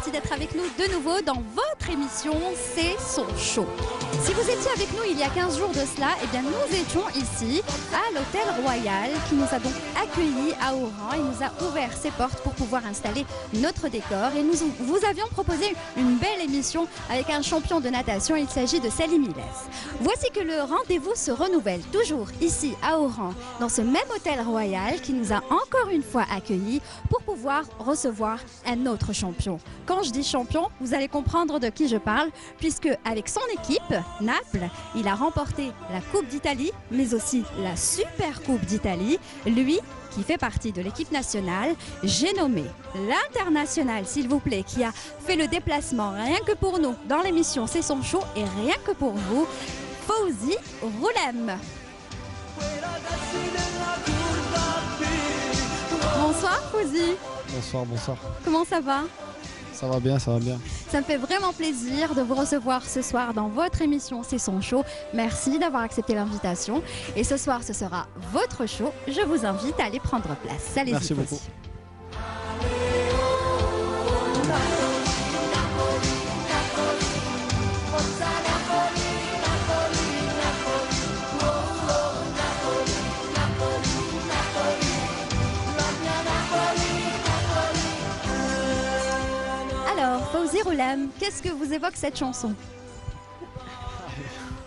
merci d'être avec nous de nouveau dans votre émission C'est son show. Si vous étiez avec nous il y a 15 jours de cela, eh bien nous étions ici à l'Hôtel Royal qui nous a donc accueillis à Oran et nous a ouvert ses portes pour pouvoir installer notre décor. Et nous vous avions proposé une belle émission avec un champion de natation, il s'agit de Salim Ilès. Voici que le rendez-vous se renouvelle toujours ici à Oran, dans ce même Hôtel Royal qui nous a encore une fois accueillis pour pouvoir recevoir un autre champion. Quand je dis champion, vous allez comprendre de qui je parle, puisque avec son équipe, Naples, il a remporté la Coupe d'Italie, mais aussi la Super Coupe d'Italie. Lui, qui fait partie de l'équipe nationale, j'ai nommé l'international, s'il vous plaît, qui a fait le déplacement rien que pour nous dans l'émission C'est son show et rien que pour vous, Fawzi Roulem. Bonsoir Fawzi. Bonsoir, bonsoir. Comment ça va? Ça va bien, ça va bien. Ça me fait vraiment plaisir de vous recevoir ce soir dans votre émission C'est son show. Merci d'avoir accepté l'invitation. Et ce soir, ce sera votre show. Je vous invite à aller prendre place. Allez-y. Merci beaucoup. Fawzi Roulem, qu'est-ce que vous évoque cette chanson?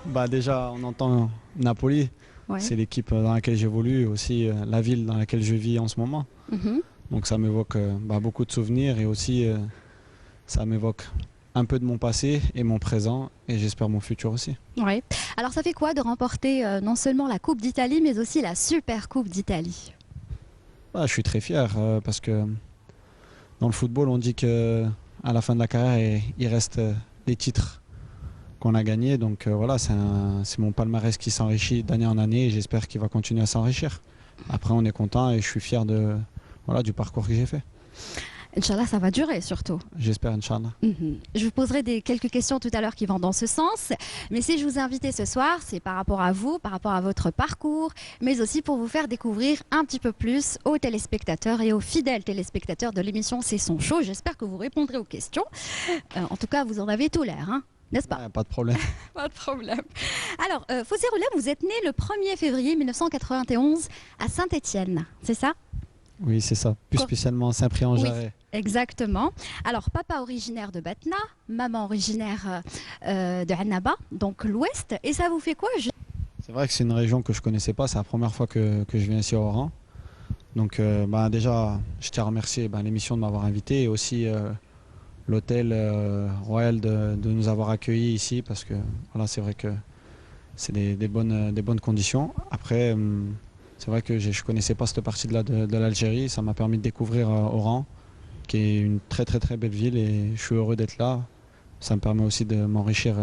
Bah déjà, on entend Napoli, ouais. C'est l'équipe dans laquelle j'évolue et aussi la ville dans laquelle je vis en ce moment. Donc ça m'évoque beaucoup de souvenirs et aussi ça m'évoque un peu de mon passé et mon présent et j'espère mon futur aussi. Oui. Alors ça fait quoi de remporter non seulement la Coupe d'Italie mais aussi la Super Coupe d'Italie? Je suis très fier parce que dans le football on dit que à la fin de la carrière, il reste les titres qu'on a gagnés. Donc voilà, c'est mon palmarès qui s'enrichit d'année en année et j'espère qu'il va continuer à s'enrichir. Après, on est content et je suis fier du parcours que j'ai fait. Inch'Allah, ça va durer surtout. J'espère, Inch'Allah. Je vous poserai quelques questions tout à l'heure qui vont dans ce sens. Mais si je vous ai invité ce soir, c'est par rapport à vous, par rapport à votre parcours, mais aussi pour vous faire découvrir un petit peu plus aux téléspectateurs et aux fidèles téléspectateurs de l'émission C'est son show. J'espère que vous répondrez aux questions. En tout cas, vous en avez tout l'air, hein, n'est-ce pas? Pas de problème. Pas de problème. Alors, Fawzi Roulem, vous êtes né le 1er février 1991 à Saint-Étienne, c'est ça? Oui, c'est ça. Plus spécialement Saint-Prix-en-Jarret. Oui, exactement. Alors, papa originaire de Batna, maman originaire de Annaba, donc l'Ouest. Et ça vous fait quoi? C'est vrai que c'est une région que je ne connaissais pas. C'est la première fois que je viens ici à Oran. Donc, déjà, je tiens à remercier l'émission de m'avoir invité et aussi l'hôtel Royal de nous avoir accueillis ici parce que voilà, c'est vrai que c'est des bonnes conditions. Après, c'est vrai que je ne connaissais pas cette partie-là de l'Algérie. Ça m'a permis de découvrir Oran, qui est une très très très belle ville et je suis heureux d'être là. Ça me permet aussi de m'enrichir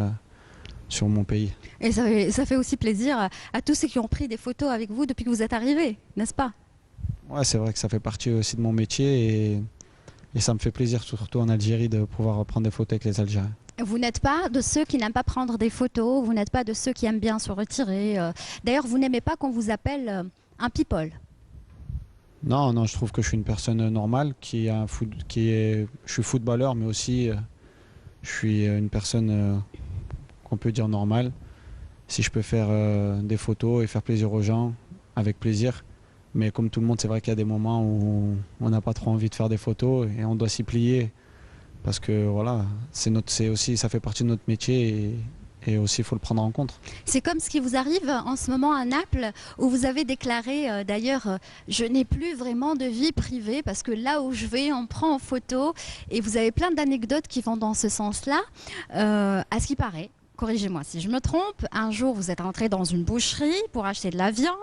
sur mon pays. Et ça fait aussi plaisir à tous ceux qui ont pris des photos avec vous depuis que vous êtes arrivé, n'est-ce pas? Ouais, c'est vrai que ça fait partie aussi de mon métier et ça me fait plaisir, surtout en Algérie, de pouvoir prendre des photos avec les Algériens. Vous n'êtes pas de ceux qui n'aiment pas prendre des photos, vous n'êtes pas de ceux qui aiment bien se retirer. D'ailleurs, vous n'aimez pas qu'on vous appelle un people? Non, je trouve que je suis une personne normale, je suis footballeur, mais aussi je suis une personne qu'on peut dire normale. Si je peux faire des photos et faire plaisir aux gens, avec plaisir. Mais comme tout le monde, c'est vrai qu'il y a des moments où on n'a pas trop envie de faire des photos et on doit s'y plier. Parce que voilà, ça fait partie de notre métier et aussi il faut le prendre en compte. C'est comme ce qui vous arrive en ce moment à Naples où vous avez déclaré d'ailleurs je n'ai plus vraiment de vie privée parce que là où je vais on me prend en photo et vous avez plein d'anecdotes qui vont dans ce sens-là. À ce qui paraît, corrigez-moi si je me trompe, un jour vous êtes rentré dans une boucherie pour acheter de la viande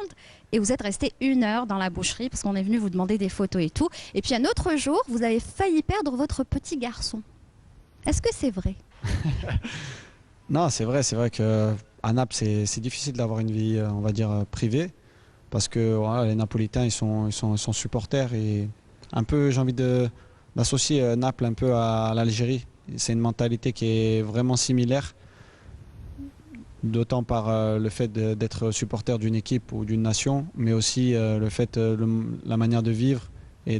et vous êtes resté 1 heure dans la boucherie parce qu'on est venu vous demander des photos et tout. Et puis un autre jour, vous avez failli perdre votre petit garçon. Est-ce que c'est vrai? Non, c'est vrai qu'à Naples, c'est difficile d'avoir une vie, on va dire, privée. Parce que voilà, les Napolitains, ils sont supporters. Et un peu, j'ai envie d'associer Naples un peu à l'Algérie. C'est une mentalité qui est vraiment similaire. D'autant par le fait d'être supporter d'une équipe ou d'une nation, mais aussi le fait, la manière de vivre et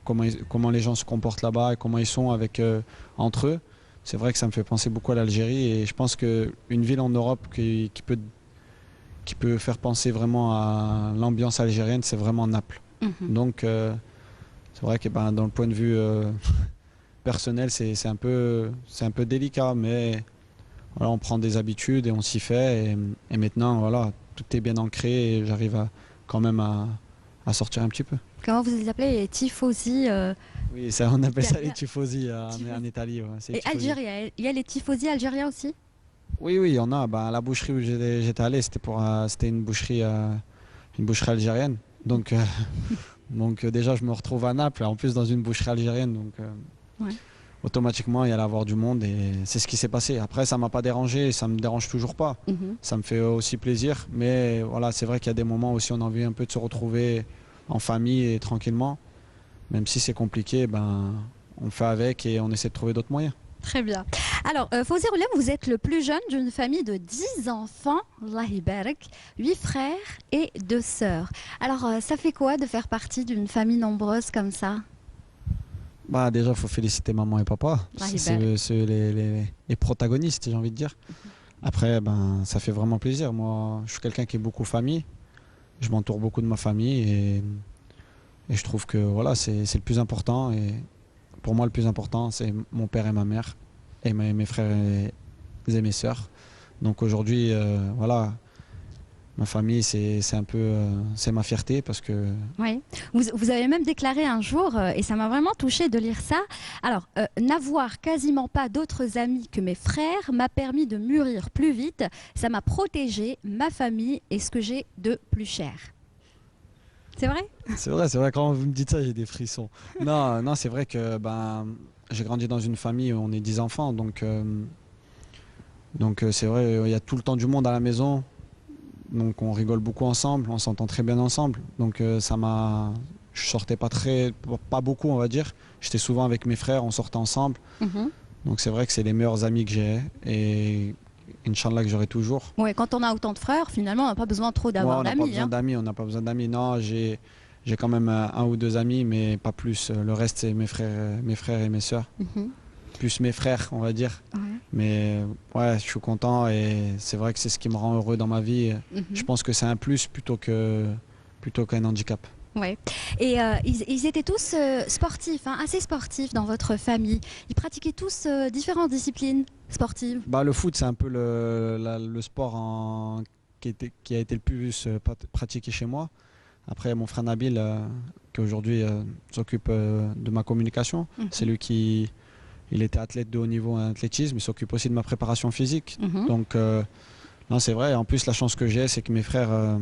comment les gens se comportent là-bas et comment ils sont entre eux. C'est vrai que ça me fait penser beaucoup à l'Algérie et je pense qu'une ville en Europe qui peut faire penser vraiment à l'ambiance algérienne, c'est vraiment Naples. Donc c'est vrai que dans le point de vue personnel, c'est un peu délicat, mais voilà, on prend des habitudes et on s'y fait. Et maintenant, voilà, tout est bien ancré et j'arrive quand même à sortir un petit peu. Comment vous les appelez, les tifosi Oui, on appelle ça les tifosi en Italie. Ouais, et Algérie, il y a les tifosi algériens aussi? Oui, il y en a. La boucherie où j'étais allé, c'était une boucherie algérienne. Donc, déjà, je me retrouve à Naples, en plus dans une boucherie algérienne. Donc, ouais. Automatiquement, il y allait avoir du monde et c'est ce qui s'est passé. Après, ça ne m'a pas dérangé et ça ne me dérange toujours pas. Ça me fait aussi plaisir. Mais voilà, c'est vrai qu'il y a des moments aussi, on a envie un peu de se retrouver en famille et tranquillement. Même si c'est compliqué, on fait avec et on essaie de trouver d'autres moyens. Très bien. Alors, Fawzi Roulem, vous êtes le plus jeune d'une famille de 10 enfants, Allah Ibarak, 8 frères et 2 sœurs. Alors, ça fait quoi de faire partie d'une famille nombreuse comme ça? Déjà, il faut féliciter maman et papa. C'est les protagonistes, j'ai envie de dire. Après, ça fait vraiment plaisir. Moi, je suis quelqu'un qui est beaucoup famille. Je m'entoure beaucoup de ma famille et je trouve que voilà, c'est le plus important. Et pour moi, le plus important, c'est mon père et ma mère et mes frères et mes sœurs. Donc aujourd'hui, voilà, ma famille, c'est un peu c'est ma fierté parce que... Oui, vous avez même déclaré un jour, et ça m'a vraiment touchée de lire ça, alors, n'avoir quasiment pas d'autres amis que mes frères m'a permis de mûrir plus vite, ça m'a protégé, ma famille et ce que j'ai de plus cher. C'est vrai? C'est vrai, quand vous me dites ça, j'ai des frissons. Non, c'est vrai que j'ai grandi dans une famille où on est 10 enfants, donc c'est vrai, il y a tout le temps du monde à la maison. Donc on rigole beaucoup ensemble, on s'entend très bien ensemble. Donc je sortais pas beaucoup, on va dire. J'étais souvent avec mes frères, on sortait ensemble. Donc c'est vrai que c'est les meilleurs amis que j'ai et Inch'Allah que j'aurai toujours. Ouais, quand on a autant de frères, finalement on n'a pas besoin trop d'avoir d'amis. On n'a pas besoin d'amis. Non, j'ai quand même un ou deux amis, mais pas plus. Le reste c'est mes frères et mes sœurs. Plus mes frères, on va dire. Ouais. Mais ouais, je suis content et c'est vrai que c'est ce qui me rend heureux dans ma vie. Je pense que c'est un plus plutôt qu'un handicap. Ouais. Et ils étaient tous sportifs, assez sportifs dans votre famille. Ils pratiquaient tous différentes disciplines sportives. Le foot, c'est un peu le sport qui a été le plus pratiqué chez moi. Après, mon frère Nabil, qui aujourd'hui s'occupe de ma communication, c'est lui qui... Il était athlète de haut niveau en athlétisme, il s'occupe aussi de ma préparation physique. Donc, non, c'est vrai. En plus, la chance que j'ai, c'est que mes frères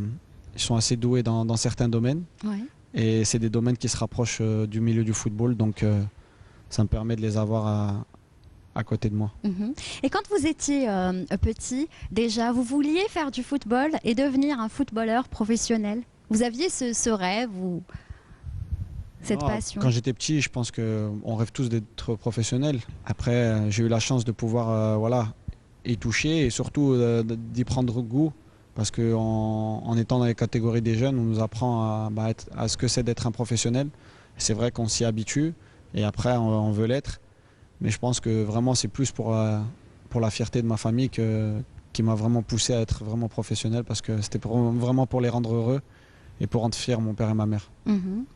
ils sont assez doués dans certains domaines. Ouais. Et c'est des domaines qui se rapprochent du milieu du football. Donc, ça me permet de les avoir à côté de moi. Et quand vous étiez petit, déjà, vous vouliez faire du football et devenir un footballeur professionnel? Vous aviez ce rêve ou... cette passion? Quand j'étais petit, je pense qu'on rêve tous d'être professionnels. Après, j'ai eu la chance de pouvoir y toucher et surtout d'y prendre goût. Parce qu'en étant dans les catégories des jeunes, on nous apprend à ce que c'est d'être un professionnel. C'est vrai qu'on s'y habitue et après, on veut l'être. Mais je pense que vraiment, c'est plus pour la fierté de ma famille qui m'a vraiment poussé à être vraiment professionnel parce que c'était vraiment pour les rendre heureux. Et pour rendre fiers mon père et ma mère.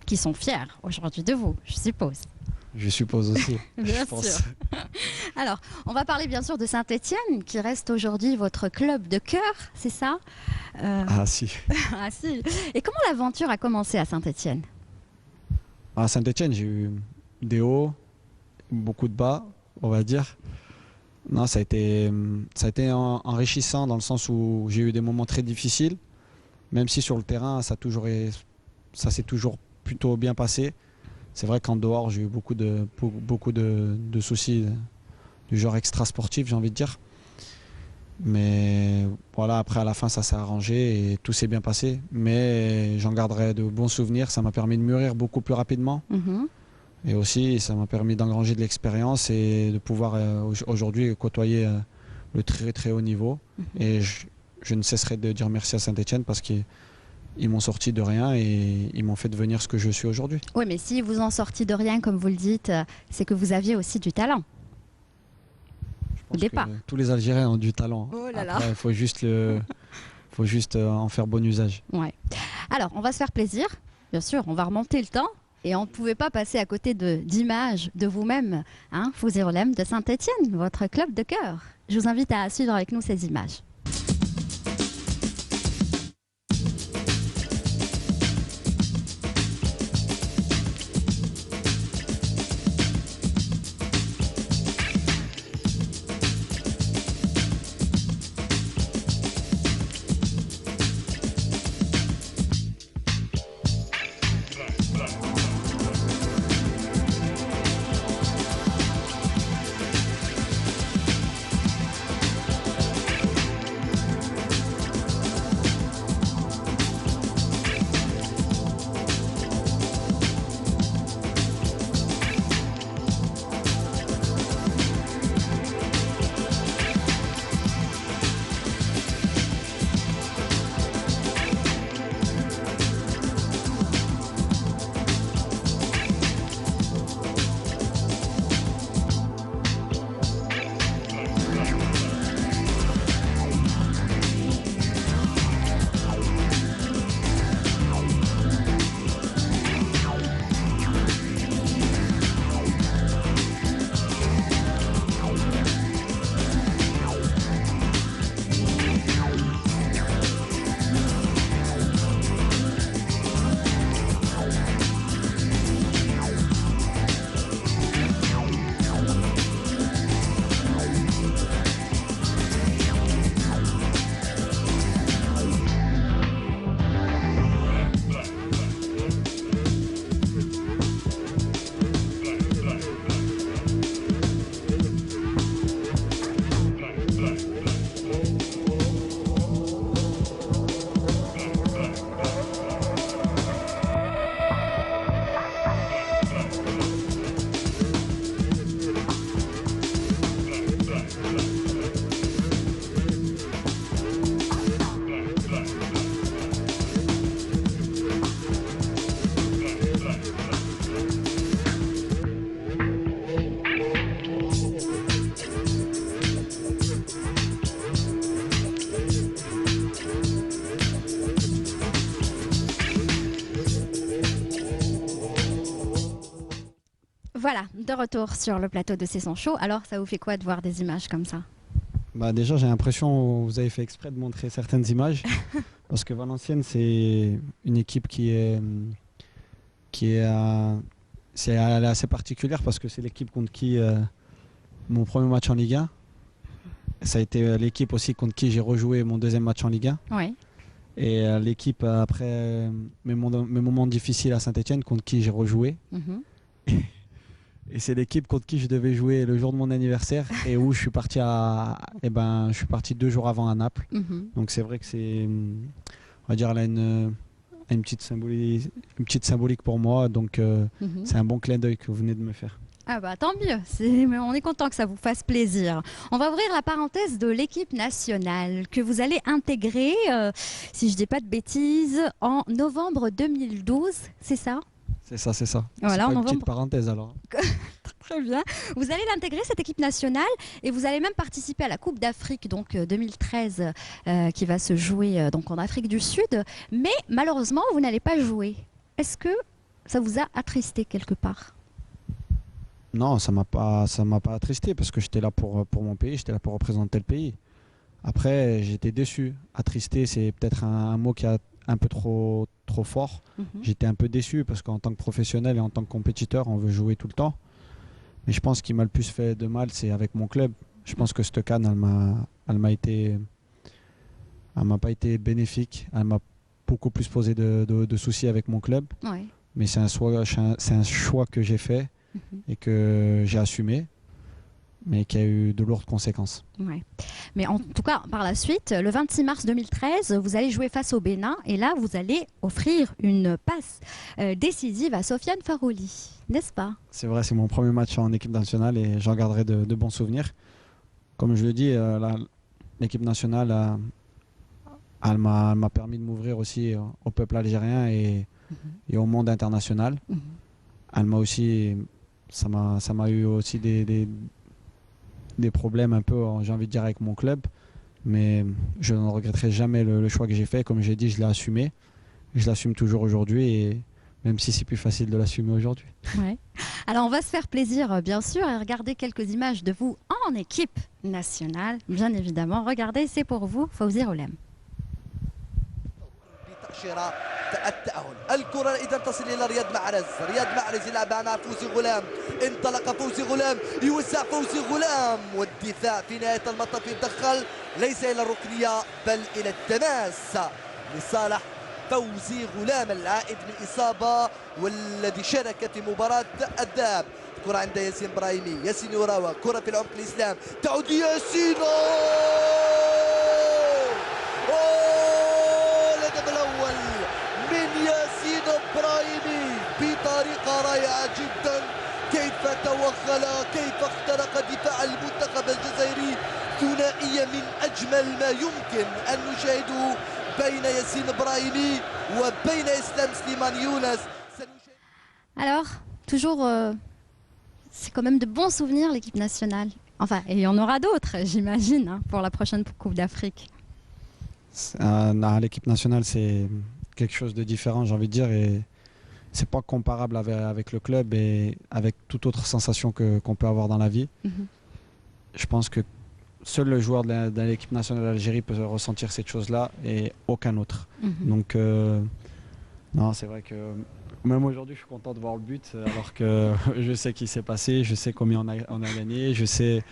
Qui sont fiers aujourd'hui de vous, je suppose. Je suppose aussi. Bien sûr. Alors, on va parler bien sûr de Saint-Étienne, qui reste aujourd'hui votre club de cœur, c'est ça? Ah si. Ah si. Et comment l'aventure a commencé à Saint-Étienne? À Saint-Étienne, j'ai eu des hauts, beaucoup de bas, on va dire. Non, ça a été enrichissant dans le sens où j'ai eu des moments très difficiles. Même si sur le terrain, ça s'est toujours plutôt bien passé. C'est vrai qu'en dehors, j'ai eu beaucoup de soucis du genre extra-sportif, j'ai envie de dire. Mais voilà, après, à la fin, ça s'est arrangé et tout s'est bien passé. Mais j'en garderai de bons souvenirs. Ça m'a permis de mûrir beaucoup plus rapidement. Et aussi, ça m'a permis d'engranger de l'expérience et de pouvoir aujourd'hui côtoyer le très très haut niveau. Et je ne cesserai de dire merci à Saint-Étienne parce qu'ils ils m'ont sorti de rien et ils m'ont fait devenir ce que je suis aujourd'hui. Oui, mais si vous en sortez de rien, comme vous le dites, c'est que vous aviez aussi du talent. Je pense Au départ. que tous les Algériens ont du talent. Oh là là. Après, il faut juste, en faire bon usage. Ouais. Alors, on va se faire plaisir. Bien sûr, on va remonter le temps. Et on ne pouvait pas passer à côté d'images de vous-même, hein, Fouzirolem de Saint-Étienne, votre club de cœur. Je vous invite à suivre avec nous ces images. Voilà, de retour sur le plateau de C'est son show. Alors, ça vous fait quoi de voir des images comme ça? Bah déjà, j'ai l'impression que vous avez fait exprès de montrer certaines images. Parce que Valenciennes, c'est une équipe elle est assez particulière parce que c'est l'équipe contre qui mon premier match en Ligue 1. Ça a été l'équipe aussi contre qui j'ai rejoué mon deuxième match en Ligue 1. Oui. Et l'équipe après mes moments difficiles à Saint-Étienne contre qui j'ai rejoué. Et c'est l'équipe contre qui je devais jouer le jour de mon anniversaire et où je suis parti je suis parti 2 jours avant à Naples. Donc c'est vrai que c'est, on va dire, elle a une petite symbolique pour moi. Donc c'est un bon clin d'œil que vous venez de me faire. Ah bah tant mieux, on est content que ça vous fasse plaisir. On va ouvrir la parenthèse de l'équipe nationale que vous allez intégrer, si je dis pas de bêtises, en novembre 2012, c'est ça? C'est ça, c'est ça. Voilà, c'est pas une petite parenthèse alors. Très bien. Vous allez l'intégrer, cette équipe nationale, et vous allez même participer à la Coupe d'Afrique donc 2013 qui va se jouer donc en Afrique du Sud. Mais malheureusement, vous n'allez pas jouer. Est-ce que ça vous a attristé quelque part? Non, ça m'a pas attristé parce que j'étais là pour mon pays, j'étais là pour représenter le pays. Après, j'étais déçu. Attristé, c'est peut-être un mot qui a un peu trop fort. J'étais un peu déçu parce qu'en tant que professionnel et en tant que compétiteur, on veut jouer tout le temps. Mais je pense qu'il m'a le plus fait de mal, c'est avec mon club. Je pense que cette CAN, elle m'a pas été bénéfique. Elle m'a beaucoup plus posé de soucis avec mon club. Ouais. Mais c'est un choix que j'ai fait et que j'ai assumé, mais qui a eu de lourdes conséquences. Ouais. Mais en tout cas, par la suite, le 26 mars 2013, vous allez jouer face au Bénin et là, vous allez offrir une passe décisive à Sofiane Farouli, n'est-ce pas? C'est vrai, c'est mon premier match en équipe nationale et j'en garderai de bons souvenirs. Comme je le dis, l'équipe nationale Elle m'a permis de m'ouvrir aussi au peuple algérien et au monde international. Elle m'a aussi, ça m'a eu aussi des problèmes un peu, j'ai envie de dire, avec mon club. Mais je ne regretterai jamais le choix que j'ai fait. Comme j'ai dit, je l'ai assumé. Je l'assume toujours aujourd'hui, et même si c'est plus facile de l'assumer aujourd'hui. Ouais. Alors on va se faire plaisir bien sûr et regarder quelques images de vous en équipe nationale, bien évidemment. Regardez, c'est pour vous, Fawzi Roulem. بتأشيرة التأهل. الكرة إذا تصل إلى رياض محرز يلعبها مع فوزي غلام. انطلق فوزي غلام، يوسع فوزي غلام، والدفاع في نهاية المطاف يتدخل ليس إلى الركنية بل إلى التماس لصالح فوزي غلام العائد من إصابة والذي شارك في مباراة الذهاب. الكرة عند ياسين برايمي، ياسين يراوغ، كرة في العمق الإسلام، تعود ياسين. الهدف الأول من ياسين برايمي بطريقة رائعة جدا. كيف توغل، كيف اخترق دفاع المنتخب الجزائري. ثنائية من أجمل ما يمكن أن نشاهده بين ياسين برايمي وبين إسلام سليمان يونس. Alors, toujours, c'est quand même de bons souvenirs l'équipe nationale. Enfin, et il y en aura d'autres, j'imagine, hein, pour la prochaine Coupe d'Afrique. L'équipe nationale, c'est quelque chose de différent, j'ai envie de dire, et c'est pas comparable avec le club et avec toute autre sensation qu'on peut avoir dans la vie. Je pense que seul le joueur de l'équipe nationale d'Algérie peut ressentir cette chose-là et aucun autre. Donc, non, c'est vrai que même aujourd'hui, je suis content de voir le but, alors que je sais qui s'est passé, je sais combien on a gagné, je sais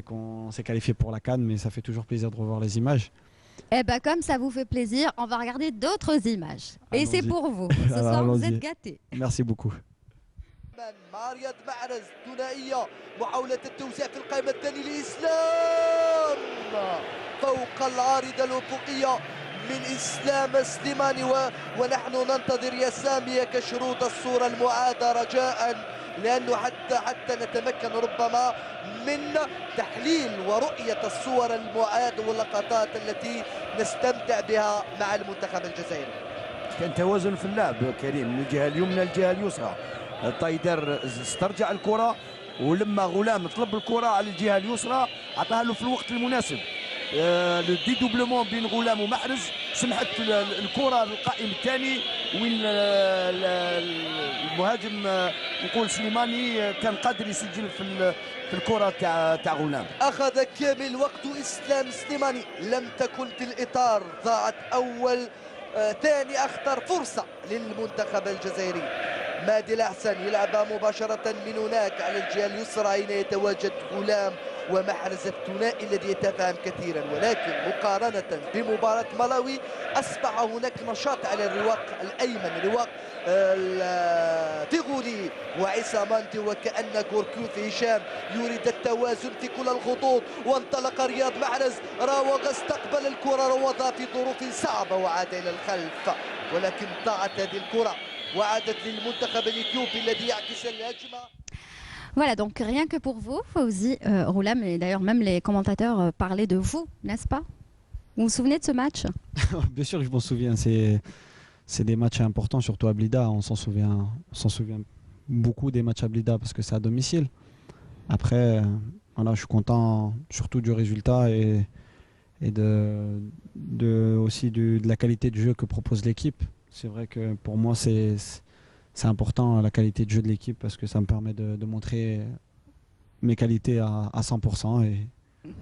qu'on s'est qualifié pour la CAN, mais ça fait toujours plaisir de revoir les images. Eh bien, comme ça vous fait plaisir, on va regarder d'autres images. Et c'est pour vous. Ce Alors, soir, vous allons-y. êtes gâtés. Merci beaucoup. مع رياض محرز ثنائية، محاولة التوزيع في القائمة الثانية لإسلام فوق العارضة الأفقية من إسلام سليماني ونحن ننتظر يا سامية كشروط الصورة المعادة رجاء، لأنه حتى نتمكن ربما من تحليل ورؤية الصور المعادة واللقطات التي نستمتع بها مع المنتخب الجزائري. كان توازن في اللعب كريم من الجهة اليمنى للجهة اليسرى. طايدر استرجع الكرة، ولما غلام طلب الكرة على الجهة اليسرى عطاها له في الوقت المناسب. دي دوبلومون بين غلام ومحرز سمحت الكرة للقائم الثاني وين المهاجم نقول سليماني كان قادر يسجل في الكرة تاع غلام. أخذ كامل وقت إسلام سليماني، لم تكن في الإطار، ضاعت أول ثاني أخطر فرصة للمنتخب الجزائري. مادي الأحسن يلعبها مباشرة من هناك على الجهة اليسرى أين يتواجد غلام ومحرز الثنائي الذي يتفاهم كثيرا، ولكن مقارنة بمباراة ملاوي أصبح هناك نشاط على الرواق الأيمن، رواق تيغولي وعيسى مانتي، وكأن غوركيوف هشام يريد التوازن في كل الخطوط. وانطلق رياض محرز، راوغ، استقبل الكرة، روضها في ظروف صعبة وعاد إلى الخلف، ولكن ضاعت هذه الكرة وعادت للمنتخب الإثيوبي الذي يعكس الهجمة. Voilà, donc rien que pour vous, Fawzi Roulam, et d'ailleurs même les commentateurs parlaient de vous, n'est-ce pas? Vous vous souvenez de ce match? Bien sûr que je m'en souviens, c'est des matchs importants, surtout à Blida. On s'en souvient beaucoup des matchs à Blida parce que c'est à domicile. Après, voilà, je suis content surtout du résultat et aussi de la qualité de jeu que propose l'équipe. C'est vrai que pour moi, c'est important la qualité de jeu de l'équipe parce que ça me permet de montrer mes qualités à 100% et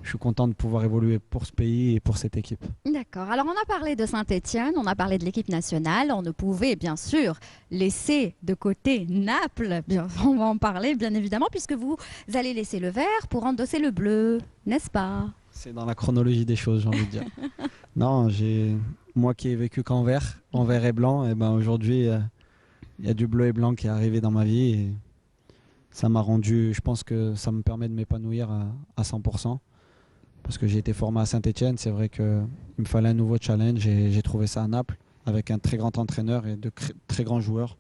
je suis content de pouvoir évoluer pour ce pays et pour cette équipe. D'accord. Alors on a parlé de Saint-Étienne, on a parlé de l'équipe nationale, on ne pouvait bien sûr laisser de côté Naples, on va en parler bien évidemment puisque vous allez laisser le vert pour endosser le bleu, n'est-ce pas? C'est dans la chronologie des choses, j'ai envie de dire. Non, moi qui ai vécu qu'en vert et blanc, et ben aujourd'hui il y a du bleu et blanc qui est arrivé dans ma vie et ça m'a rendu, je pense que ça me permet de m'épanouir à 100%. Parce que j'ai été formé à Saint-Étienne, c'est vrai qu'il me fallait un nouveau challenge et j'ai trouvé ça à Naples avec un très grand entraîneur et de très grands joueurs.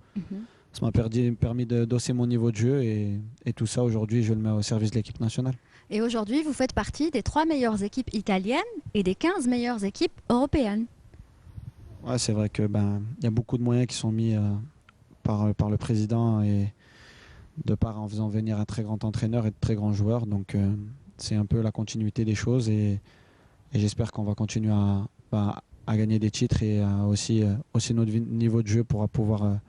Ça m'a permis de d'osser mon niveau de jeu et tout ça aujourd'hui je le mets au service de l'équipe nationale. Et aujourd'hui, vous faites partie des 3 meilleures équipes italiennes et des 15 meilleures équipes européennes. Ouais, c'est vrai que y a beaucoup de moyens qui sont mis par le président et de part en faisant venir un très grand entraîneur et de très grands joueurs. Donc c'est un peu la continuité des choses et j'espère qu'on va continuer à gagner des titres et à aussi notre niveau de jeu pourra pouvoir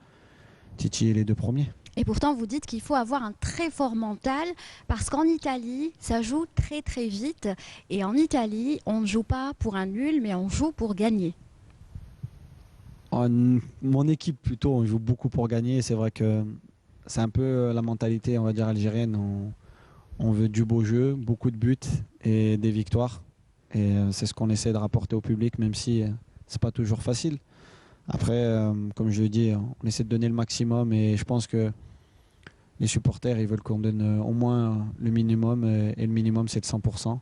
titiller les 2 premiers. Et pourtant, vous dites qu'il faut avoir un très fort mental parce qu'en Italie, ça joue très très vite. Et en Italie, on ne joue pas pour un nul, mais on joue pour gagner. Mon équipe plutôt, on joue beaucoup pour gagner. C'est vrai que c'est un peu la mentalité, on va dire, algérienne. On veut du beau jeu, beaucoup de buts et des victoires. Et c'est ce qu'on essaie de rapporter au public, même si c'est pas toujours facile. Après, comme je l'ai dit, on essaie de donner le maximum et je pense que les supporters, ils veulent qu'on donne au moins le minimum et le minimum, c'est de 100%.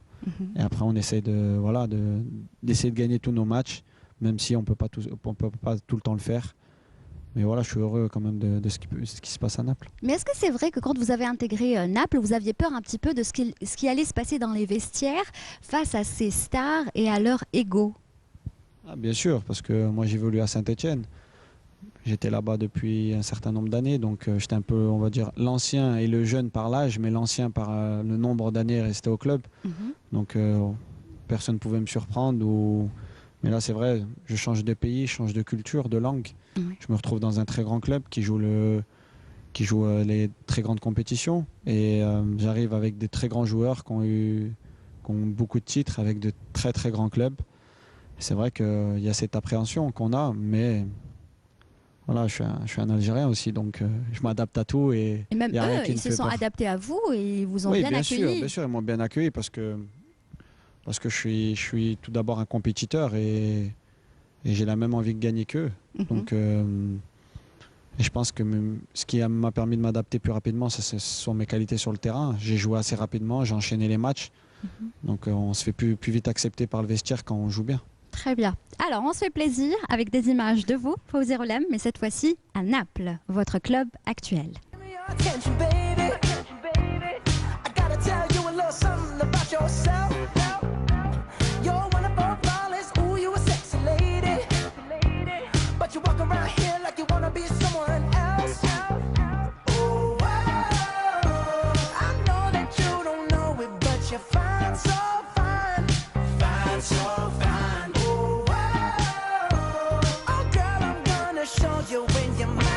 Et après, on essaie d'essayer de gagner tous nos matchs, même si on peut pas tout le temps le faire. Mais voilà, je suis heureux quand même de ce qui se passe à Naples. Mais est-ce que c'est vrai que quand vous avez intégré Naples, vous aviez peur un petit peu de ce qui allait se passer dans les vestiaires face à ces stars et à leur ego? Bien sûr, parce que moi j'évolue à Saint-Étienne. J'étais là-bas depuis un certain nombre d'années, donc j'étais un peu, on va dire, l'ancien et le jeune par l'âge, mais l'ancien par le nombre d'années resté au club. Donc personne ne pouvait me surprendre. Mais là c'est vrai, je change de pays, je change de culture, de langue. Je me retrouve dans un très grand club qui joue les très grandes compétitions. Et j'arrive avec des très grands joueurs qui ont beaucoup de titres avec de très très grands clubs. C'est vrai qu'il y a cette appréhension qu'on a, mais voilà, je suis un Algérien aussi, donc je m'adapte à tout. Et même y a rien eux, qui me ils se fait sont peur. adaptés à vous et ils vous ont bien accueilli. Oui, bien sûr, ils m'ont bien accueilli parce que je suis tout d'abord un compétiteur et j'ai la même envie de gagner qu'eux. Donc, et je pense que ce qui m'a permis de m'adapter plus rapidement, ce sont mes qualités sur le terrain. J'ai joué assez rapidement, j'ai enchaîné les matchs. Donc on se fait plus vite accepter par le vestiaire quand on joue bien. Très bien. Alors, on se fait plaisir avec des images de vous, Fawzi Roulem, mais cette fois-ci à Naples, votre club actuel. Attention, baby. I gotta tell you a little something about yourself. You're one of our flawless. Ooh, you a sexy lady. But you walk around here like you wanna be someone else. Ooh, I know that you don't know it, but you're fine, so fine. Fine, so fine. Ooh, oh, girl, I'm gonna show you when you're mine.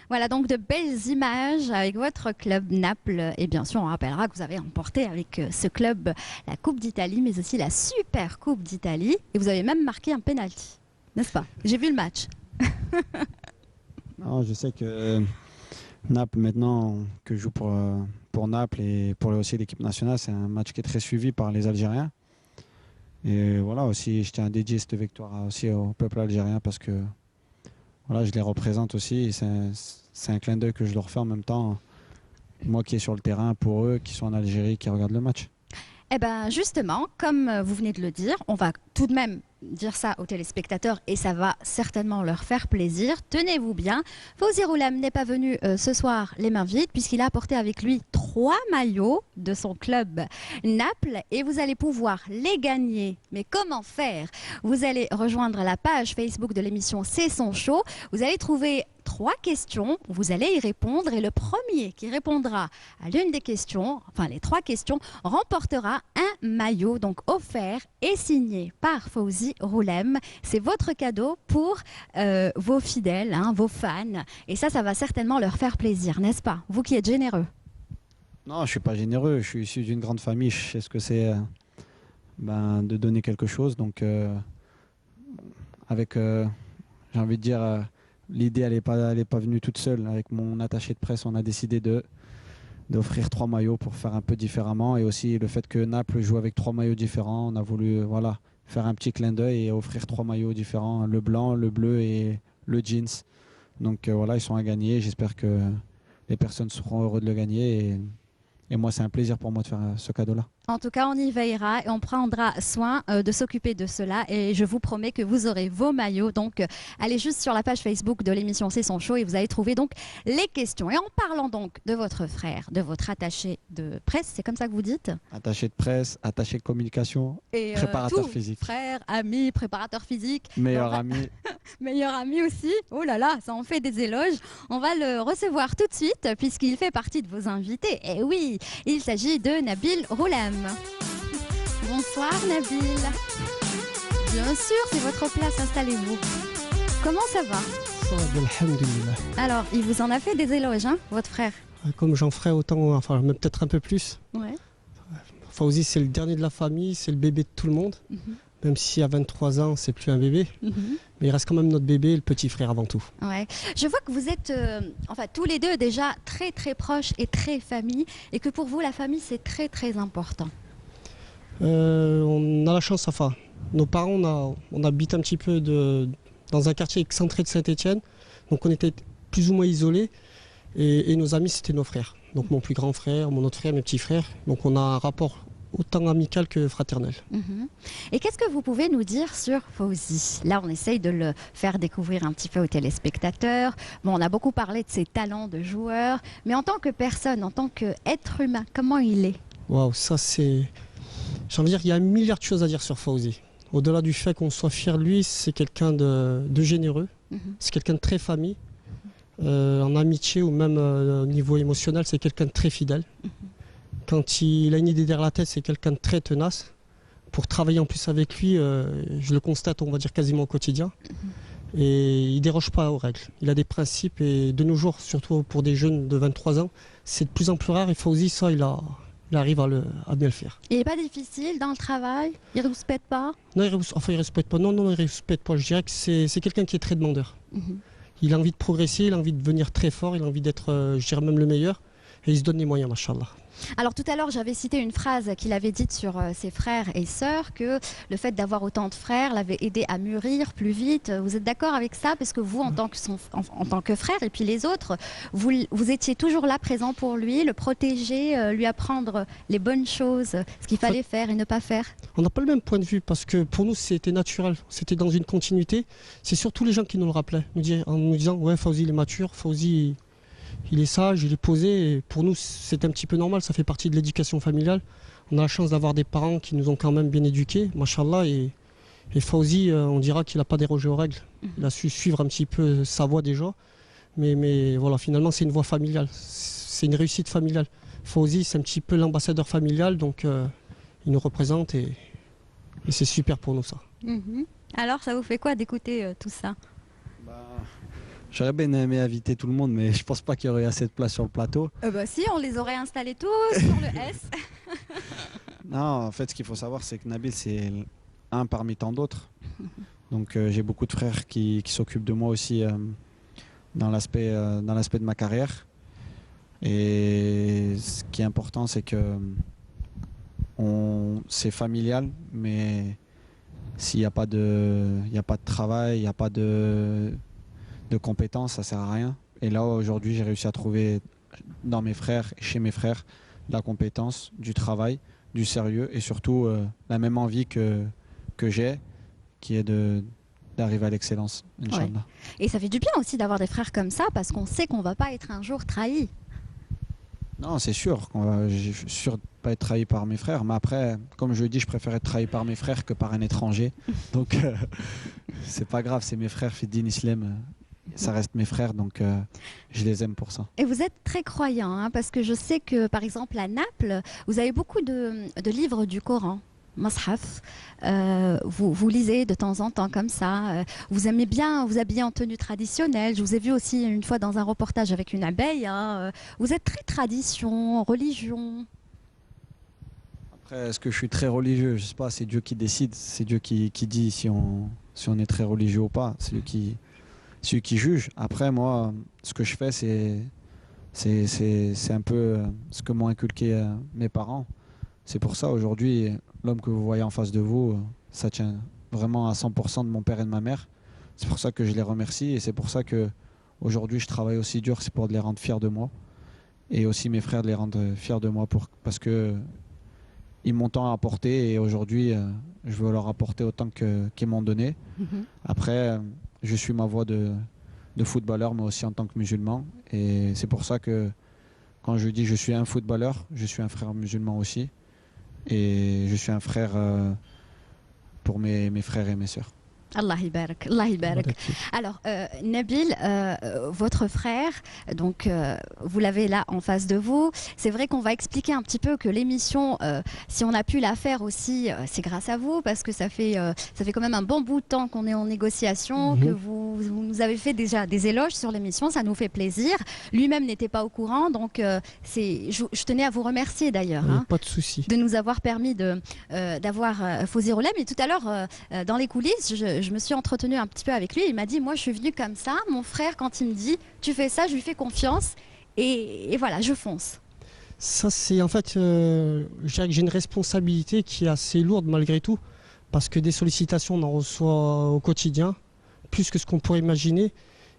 Voilà donc de belles images avec votre club Naples. Et bien sûr, on rappellera que vous avez remporté avec ce club la Coupe d'Italie, mais aussi la Super Coupe d'Italie. Et vous avez même marqué un penalty, n'est-ce pas? J'ai vu le match. Non, je sais que Naples, maintenant, que je joue pour Naples et pour aussi l'équipe nationale, c'est un match qui est très suivi par les Algériens. Et voilà, aussi, je tiens à dédier cette victoire aussi au peuple algérien parce que voilà, je les représente aussi. C'est un clin d'œil que je leur fais en même temps. Moi qui est sur le terrain pour eux, qui sont en Algérie, qui regardent le match. Eh bien, justement, comme vous venez de le dire, on va tout de même dire ça aux téléspectateurs et ça va certainement leur faire plaisir. Tenez-vous bien, Fawzi Roulem n'est pas venu ce soir les mains vides puisqu'il a apporté avec lui 3 maillots de son club Naples et vous allez pouvoir les gagner. Mais comment faire? Vous allez rejoindre la page Facebook de l'émission C'est son show. Vous allez trouver 3 questions, vous allez y répondre et le premier qui répondra à l'une des questions, enfin les 3 questions, remportera un maillot donc offert et signé par Fawzi Roulem. C'est votre cadeau pour vos fidèles, hein, vos fans. Et ça va certainement leur faire plaisir, n'est-ce pas? Vous qui êtes généreux. Non, je ne suis pas généreux. Je suis issu d'une grande famille. Je sais ce que c'est de donner quelque chose. Donc, j'ai envie de dire, l'idée, elle n'est pas venue toute seule. Avec mon attaché de presse, on a décidé d'offrir 3 maillots pour faire un peu différemment. Et aussi le fait que Naples joue avec 3 maillots différents. On a voulu faire un petit clin d'œil et offrir 3 maillots différents. Le blanc, le bleu et le jeans. Donc ils sont à gagner. J'espère que les personnes seront heureuses de le gagner. Et moi, c'est un plaisir pour moi de faire ce cadeau-là. En tout cas, on y veillera et on prendra soin de s'occuper de cela. Et je vous promets que vous aurez vos maillots. Donc, allez juste sur la page Facebook de l'émission C'est son show et vous allez trouver donc les questions. Et en parlant donc de votre frère, de votre attaché de presse, c'est comme ça que vous dites? Attaché de presse, attaché de communication, et préparateur tout, physique. Frère, ami, préparateur physique. Meilleur ami. Meilleur ami aussi. Oh là là, ça en fait des éloges. On va le recevoir tout de suite puisqu'il fait partie de vos invités. Et oui, il s'agit de Nabil Roulem. Bonsoir Nabil. Bien sûr, c'est votre place, installez-vous. Comment ça va? Ça va bien, alhamdoulilah. Alors, il vous en a fait des éloges, hein, votre frère? Comme j'en ferai autant, enfin même peut-être un peu plus. Ouais. Fawzi, c'est le dernier de la famille, c'est le bébé de tout le monde. Même si à 23 ans, c'est plus un bébé. Mais il reste quand même notre bébé, le petit frère avant tout. Ouais. Je vois que vous êtes tous les deux déjà très très proches et très famille. Et que pour vous, la famille, c'est très très important. On a la chance, enfin, nos parents, on habite un petit peu dans un quartier excentré de Saint-Étienne. Donc on était plus ou moins isolés. Et nos amis, c'était nos frères. Donc mon plus grand frère, mon autre frère, mes petits frères. Donc on a un rapport autant amical que fraternel. Et qu'est-ce que vous pouvez nous dire sur Fawzi? Là, on essaye de le faire découvrir un petit peu aux téléspectateurs. Bon, on a beaucoup parlé de ses talents de joueur, mais en tant que personne, en tant qu'être humain, comment il est? Waouh, ça c'est... J'ai envie de dire, il y a un milliard de choses à dire sur Fawzi. Au-delà du fait qu'on soit fier de lui, c'est quelqu'un de généreux, c'est quelqu'un de très famille. En amitié ou même au niveau émotionnel, c'est quelqu'un de très fidèle. Quand il a une idée derrière la tête, c'est quelqu'un de très tenace. Pour travailler en plus avec lui, je le constate, on va dire, quasiment au quotidien. Et il ne déroge pas aux règles. Il a des principes et de nos jours, surtout pour des jeunes de 23 ans, c'est de plus en plus rare. Et Fawzi, ça, il arrive à bien le faire. Il n'est pas difficile dans le travail? Il ne respecte pas? Non, il respecte pas. Non, il respecte pas. Je dirais que c'est quelqu'un qui est très demandeur. Il a envie de progresser, il a envie de devenir très fort, il a envie d'être, je dirais même le meilleur. Et il se donne les moyens, machallah. Alors tout à l'heure, j'avais cité une phrase qu'il avait dite sur ses frères et sœurs, que le fait d'avoir autant de frères l'avait aidé à mûrir plus vite. Vous êtes d'accord avec ça? Parce que vous, en tant que frère, et puis les autres, vous étiez toujours là, présent pour lui, le protéger, lui apprendre les bonnes choses, ce qu'il fallait faire et ne pas faire. On n'a pas le même point de vue, parce que pour nous, c'était naturel. C'était dans une continuité. C'est surtout les gens qui nous le rappelaient, en nous disant « Ouais, Fawzi, il est mature, Fawzi... il est sage, il est posé, et pour nous c'est un petit peu normal, ça fait partie de l'éducation familiale. On a la chance d'avoir des parents qui nous ont quand même bien éduqués, machallah, et Fawzi, on dira qu'il n'a pas dérogé aux règles. Il a su suivre un petit peu sa voie déjà, mais voilà, finalement c'est une voie familiale, c'est une réussite familiale. Fawzi, c'est un petit peu l'ambassadeur familial, donc il nous représente et c'est super pour nous ça. Alors ça vous fait quoi d'écouter tout ça? J'aurais bien aimé inviter tout le monde, mais je pense pas qu'il y aurait assez de place sur le plateau. Si, on les aurait installés tous sur le S. Non, en fait, ce qu'il faut savoir, c'est que Nabil, c'est un parmi tant d'autres. Donc, j'ai beaucoup de frères qui s'occupent de moi aussi dans l'aspect de ma carrière. Et ce qui est important, c'est que c'est familial, mais s'il n'y a pas de travail, il n'y a pas de compétences, ça sert à rien. Et là, aujourd'hui, j'ai réussi à trouver dans mes frères et chez mes frères de la compétence, du travail, du sérieux et surtout la même envie que j'ai, qui est d'arriver à l'excellence, Inch'Allah. Ouais. Et ça fait du bien aussi d'avoir des frères comme ça parce qu'on sait qu'on ne va pas être un jour trahi. Non, c'est sûr, je suis sûr de ne pas être trahi par mes frères, mais après, comme je le dis, je préfère être trahi par mes frères que par un étranger. Donc, c'est pas grave, c'est mes frères, Fiddin Islam, ça reste mes frères, donc je les aime pour ça. Et vous êtes très croyant, hein, parce que je sais que, par exemple, à Naples, vous avez beaucoup de livres du Coran. Mashaf, vous lisez de temps en temps comme ça, vous aimez bien vous habiller en tenue traditionnelle, je vous ai vu aussi une fois dans un reportage avec une abeille, hein, vous êtes très tradition, religion. Après, est-ce que je suis très religieux? Je sais pas, c'est Dieu qui décide, c'est Dieu qui dit si on est très religieux ou pas, c'est lui qui juge. Après, moi, ce que je fais, c'est un peu ce que m'ont inculqué mes parents. C'est pour ça, aujourd'hui, l'homme que vous voyez en face de vous, ça tient vraiment à 100% de mon père et de ma mère. C'est pour ça que je les remercie et c'est pour ça que aujourd'hui je travaille aussi dur, c'est pour les rendre fiers de moi. Et aussi mes frères de les rendre fiers de moi parce que ils m'ont tant apporté et aujourd'hui je veux leur apporter autant qu'ils m'ont donné. Après, je suis ma voie de footballeur, mais aussi en tant que musulman. Et c'est pour ça que quand je dis je suis un footballeur, je suis un frère musulman aussi. Et je suis un frère pour mes frères et mes sœurs. Allah Ibarak, Allah Ibarak. Alors, Nabil, votre frère, donc vous l'avez là en face de vous. C'est vrai qu'on va expliquer un petit peu que l'émission, si on a pu la faire aussi, c'est grâce à vous, parce que ça fait quand même un bon bout de temps qu'on est en négociation, que vous nous avez fait déjà des éloges sur l'émission, ça nous fait plaisir. Lui-même n'était pas au courant, donc je tenais à vous remercier d'ailleurs. Hein, pas de souci. De nous avoir permis d'avoir Fawzi Roulem. Et tout à l'heure, dans les coulisses, je me suis entretenue un petit peu avec lui. Il m'a dit, moi, je suis venue comme ça. Mon frère, quand il me dit, tu fais ça, je lui fais confiance. Et voilà, je fonce. Ça, c'est en fait, je dirais que j'ai une responsabilité qui est assez lourde malgré tout. Parce que des sollicitations, on en reçoit au quotidien, plus que ce qu'on pourrait imaginer.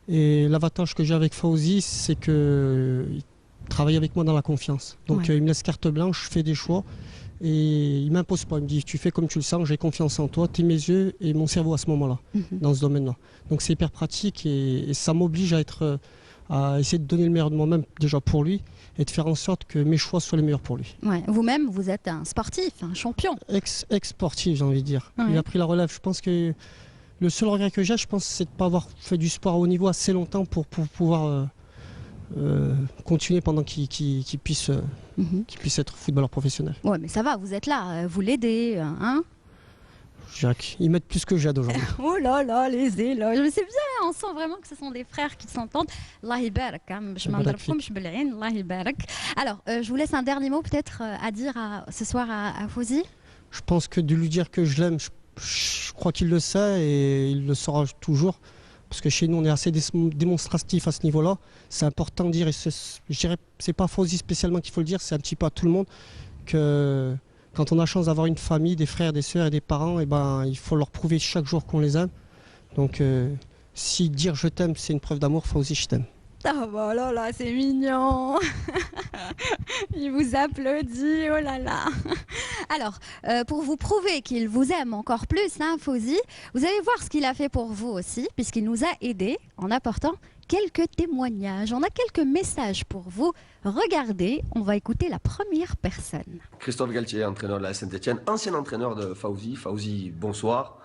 Et l'avantage que j'ai avec Fawzi, c'est qu'il travaille avec moi dans la confiance. Donc, il me laisse carte blanche, je fais des choix. Et il ne m'impose pas, il me dit tu fais comme tu le sens, j'ai confiance en toi, tu es mes yeux et mon cerveau à ce moment-là, dans ce domaine-là. Donc c'est hyper pratique et ça m'oblige à essayer de donner le meilleur de moi-même déjà pour lui et de faire en sorte que mes choix soient les meilleurs pour lui. Ouais. Vous-même, vous êtes un sportif, un champion. Ex-sportif, j'ai envie de dire. Ouais. Il a pris la relève. Je pense que le seul regret que j'ai, je pense, c'est de ne pas avoir fait du sport à haut niveau assez longtemps pour pouvoir continuer pendant qu'il puisse être footballeur professionnel. Ouais, mais ça va, vous êtes là, vous l'aidez, hein? Jacques, ils mettent plus que j'aide aujourd'hui. Oh là là, les éloges, mais c'est bien, on sent vraiment que ce sont des frères qui s'entendent. Allah Ibarak, hein. Je Allah Ibarak. Alors, je vous laisse un dernier mot peut-être à dire ce soir à Fawzi. Je pense que de lui dire que je l'aime, je crois qu'il le sait et il le saura toujours. Parce que chez nous, on est assez démonstratif à ce niveau-là. C'est important de dire, et je dirais, c'est pas Fawzi spécialement qu'il faut le dire, c'est un petit peu à tout le monde, que quand on a la chance d'avoir une famille, des frères, des sœurs et des parents, et ben, il faut leur prouver chaque jour qu'on les aime. Donc, si dire je t'aime, c'est une preuve d'amour, Fawzi, je t'aime. Ah bah là là, c'est mignon. Il vous applaudit, oh là là. Alors, pour vous prouver qu'il vous aime encore plus, hein, Fawzi, vous allez voir ce qu'il a fait pour vous aussi, puisqu'il nous a aidés en apportant quelques témoignages. On a quelques messages pour vous. Regardez, on va écouter la première personne. Christophe Galtier, entraîneur de la Saint-Etienne, ancien entraîneur de Fawzi. Fawzi, bonsoir.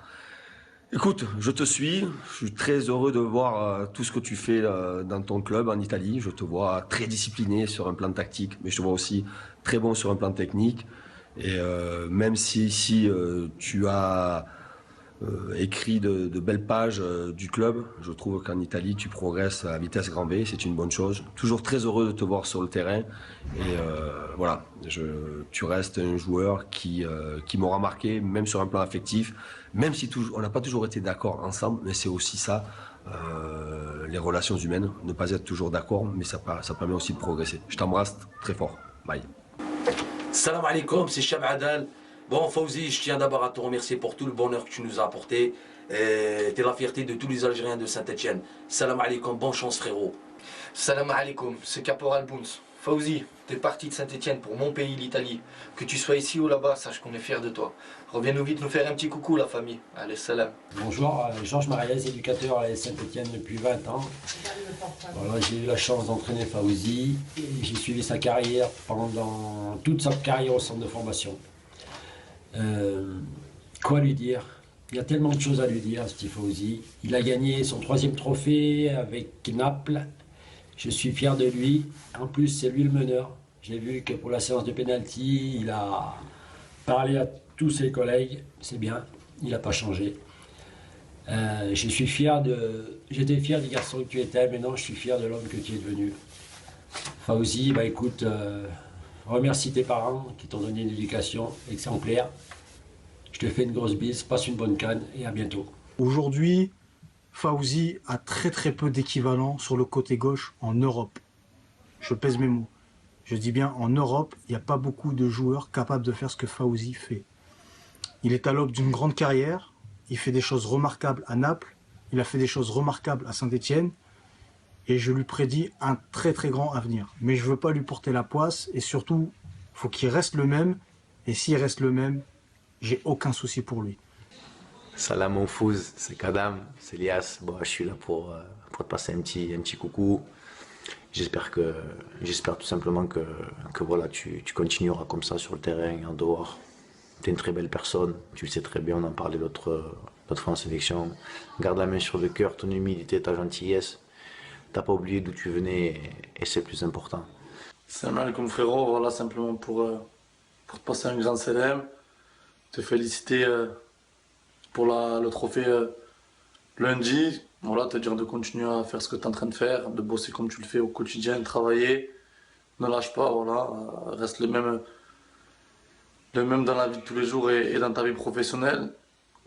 Écoute, je te suis, je suis très heureux de voir tout ce que tu fais dans ton club en Italie. Je te vois très discipliné sur un plan tactique, mais je te vois aussi très bon sur un plan technique. Et même si ici tu as écrit de belles pages du club, je trouve qu'en Italie tu progresses à vitesse grand V, c'est une bonne chose. Toujours très heureux de te voir sur le terrain. Et voilà, tu restes un joueur qui m'aura marqué, même sur un plan affectif. Même si on n'a pas toujours été d'accord ensemble, mais c'est aussi ça, les relations humaines, ne pas être toujours d'accord, mais ça permet aussi de progresser. Je t'embrasse très fort. Bye. Salam alaikum, c'est Chab Adal. Bon, Fawzi, je tiens d'abord à te remercier pour tout le bonheur que tu nous as apporté. Tu es la fierté de tous les Algériens de Saint-Etienne. Salam alaikum, bonne chance frérot. Salam alaikum, c'est Caporal Boons. Fawzi, t'es parti de Saint-Etienne pour mon pays, l'Italie. Que tu sois ici ou là-bas, sache qu'on est fiers de toi. Reviens-nous vite nous faire un petit coucou, la famille. Allez, salam. Bonjour, Georges Mariès, éducateur à Saint-Etienne depuis 20 ans. Voilà, j'ai eu la chance d'entraîner Fawzi et j'ai suivi sa carrière pendant toute sa carrière au centre de formation. Quoi lui dire? Il y a tellement de choses à lui dire, Steve Fawzi. Il a gagné son 3e trophée avec Naples. Je suis fier de lui. En plus, c'est lui le meneur. J'ai vu que pour la séance de pénalty, il a parlé à tous ses collègues. C'est bien, il n'a pas changé. Je suis fier de... J'étais fier du garçon que tu étais, mais non, je suis fier de l'homme que tu es devenu. Fawzi, bah écoute, remercie tes parents qui t'ont donné une éducation exemplaire. Je te fais une grosse bise, passe une bonne canne et à bientôt. Aujourd'hui, Fawzi a très peu d'équivalent sur le côté gauche en Europe. Je pèse mes mots. Je dis bien en Europe, il n'y a pas beaucoup de joueurs capables de faire ce que Fawzi fait. Il est à l'aube d'une grande carrière, il fait des choses remarquables à Naples, il a fait des choses remarquables à Saint-Etienne et je lui prédis un très grand avenir. Mais je ne veux pas lui porter la poisse et surtout, il faut qu'il reste le même et s'il reste le même, j'ai aucun souci pour lui. Salam au Fouz, c'est Kadam, c'est Lias. Bon, je suis là pour te passer un petit coucou. J'espère tout simplement que voilà, tu continueras comme ça sur le terrain et en dehors. Tu es une très belle personne, tu le sais très bien, on en parlait l'autre fois en sélection. Garde la main sur le cœur, ton humilité, ta gentillesse. T'as pas oublié d'où tu venais et c'est le plus important. Salam alaikum frérot, voilà simplement pour te passer un grand salam. Te féliciter pour le trophée lundi. Voilà, te dire de continuer à faire ce que tu es en train de faire, de bosser comme tu le fais au quotidien, travailler. Ne lâche pas, voilà, reste le même dans la vie de tous les jours et dans ta vie professionnelle.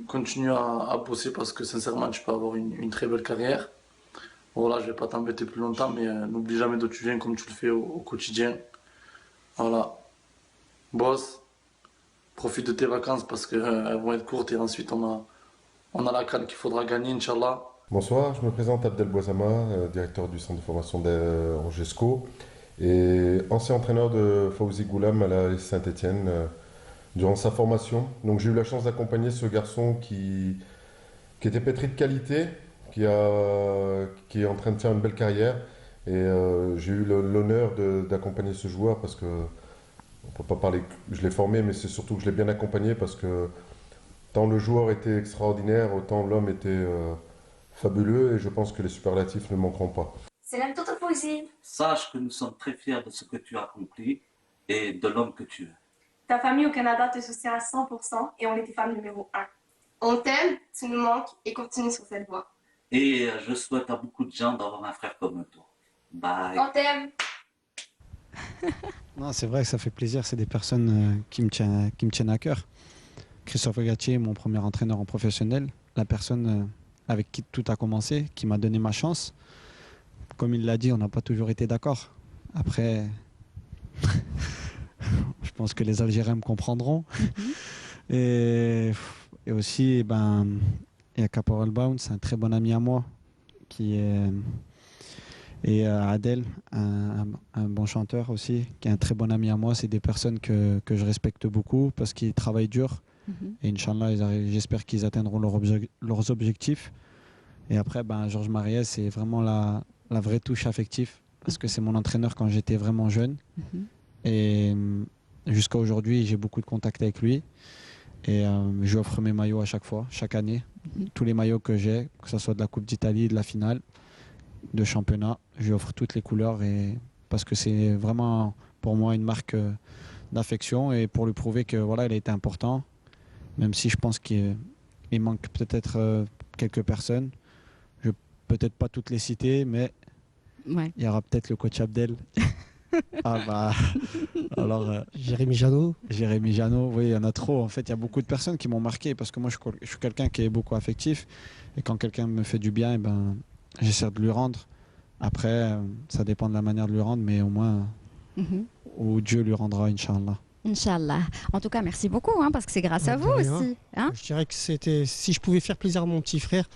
Continue à bosser parce que sincèrement tu peux avoir une très belle carrière. Voilà, je vais pas t'embêter plus longtemps, mais n'oublie jamais d'où tu viens comme tu le fais au quotidien. Voilà. Boss. Profite de tes vacances parce qu'elles vont être courtes et ensuite on a la canne qu'il faudra gagner, Inch'Allah. Bonsoir, je me présente Abdel Boisama, directeur du centre de formation d'Angesco et ancien entraîneur de Fawzi Goulam à la Saint-Etienne durant sa formation. Donc j'ai eu la chance d'accompagner ce garçon qui était pétri de qualité, qui est en train de faire une belle carrière et j'ai eu l'honneur d'accompagner ce joueur parce que on peut pas parler que je l'ai formé, mais c'est surtout que je l'ai bien accompagné parce que tant le joueur était extraordinaire, autant l'homme était fabuleux et je pense que les superlatifs ne manqueront pas. Salam Toto Fawzi. Sache que nous sommes très fiers de ce que tu as accompli et de l'homme que tu es. Ta famille au Canada te soutient à 100% et on est tes fans numéro 1. On t'aime, tu nous manques et continue sur cette voie. Et je souhaite à beaucoup de gens d'avoir un frère comme toi. Bye. On t'aime. Non, c'est vrai que ça fait plaisir, c'est des personnes qui me tiennent à cœur. Christophe Gatier, mon premier entraîneur en professionnel, la personne avec qui tout a commencé, qui m'a donné ma chance. Comme il l'a dit, on n'a pas toujours été d'accord. Après, je pense que les Algériens me comprendront. Et aussi, il y a Caporal Bound, c'est un très bon ami à moi, et Adel, un bon chanteur aussi, qui est un très bon ami à moi. C'est des personnes que je respecte beaucoup parce qu'ils travaillent dur. Et Inch'Allah, j'espère qu'ils atteindront leurs objectifs. Et après, Georges Mariès, c'est vraiment la vraie touche affective parce que c'est mon entraîneur quand j'étais vraiment jeune. Et jusqu'à aujourd'hui, j'ai beaucoup de contacts avec lui. Et je lui offre mes maillots à chaque fois, chaque année. Tous les maillots que j'ai, que ce soit de la Coupe d'Italie, de la finale, de championnat, je lui offre toutes les couleurs parce que c'est vraiment pour moi une marque d'affection et pour lui prouver que voilà, il a été important, même si je pense qu'il manque peut-être quelques personnes. Je ne vais peut-être pas toutes les citer, mais il y aura peut-être le coach Abdel. Alors Jérémy Janot, oui, il y en a trop. En fait, il y a beaucoup de personnes qui m'ont marqué parce que moi, je suis quelqu'un qui est beaucoup affectif et quand quelqu'un me fait du bien, j'essaie de lui rendre. Après, ça dépend de la manière de lui rendre, mais au moins, où Dieu lui rendra, Inch'Allah. Inch'Allah. En tout cas, merci beaucoup, parce que c'est grâce à vous aussi. Je dirais que si je pouvais faire plaisir à mon petit frère,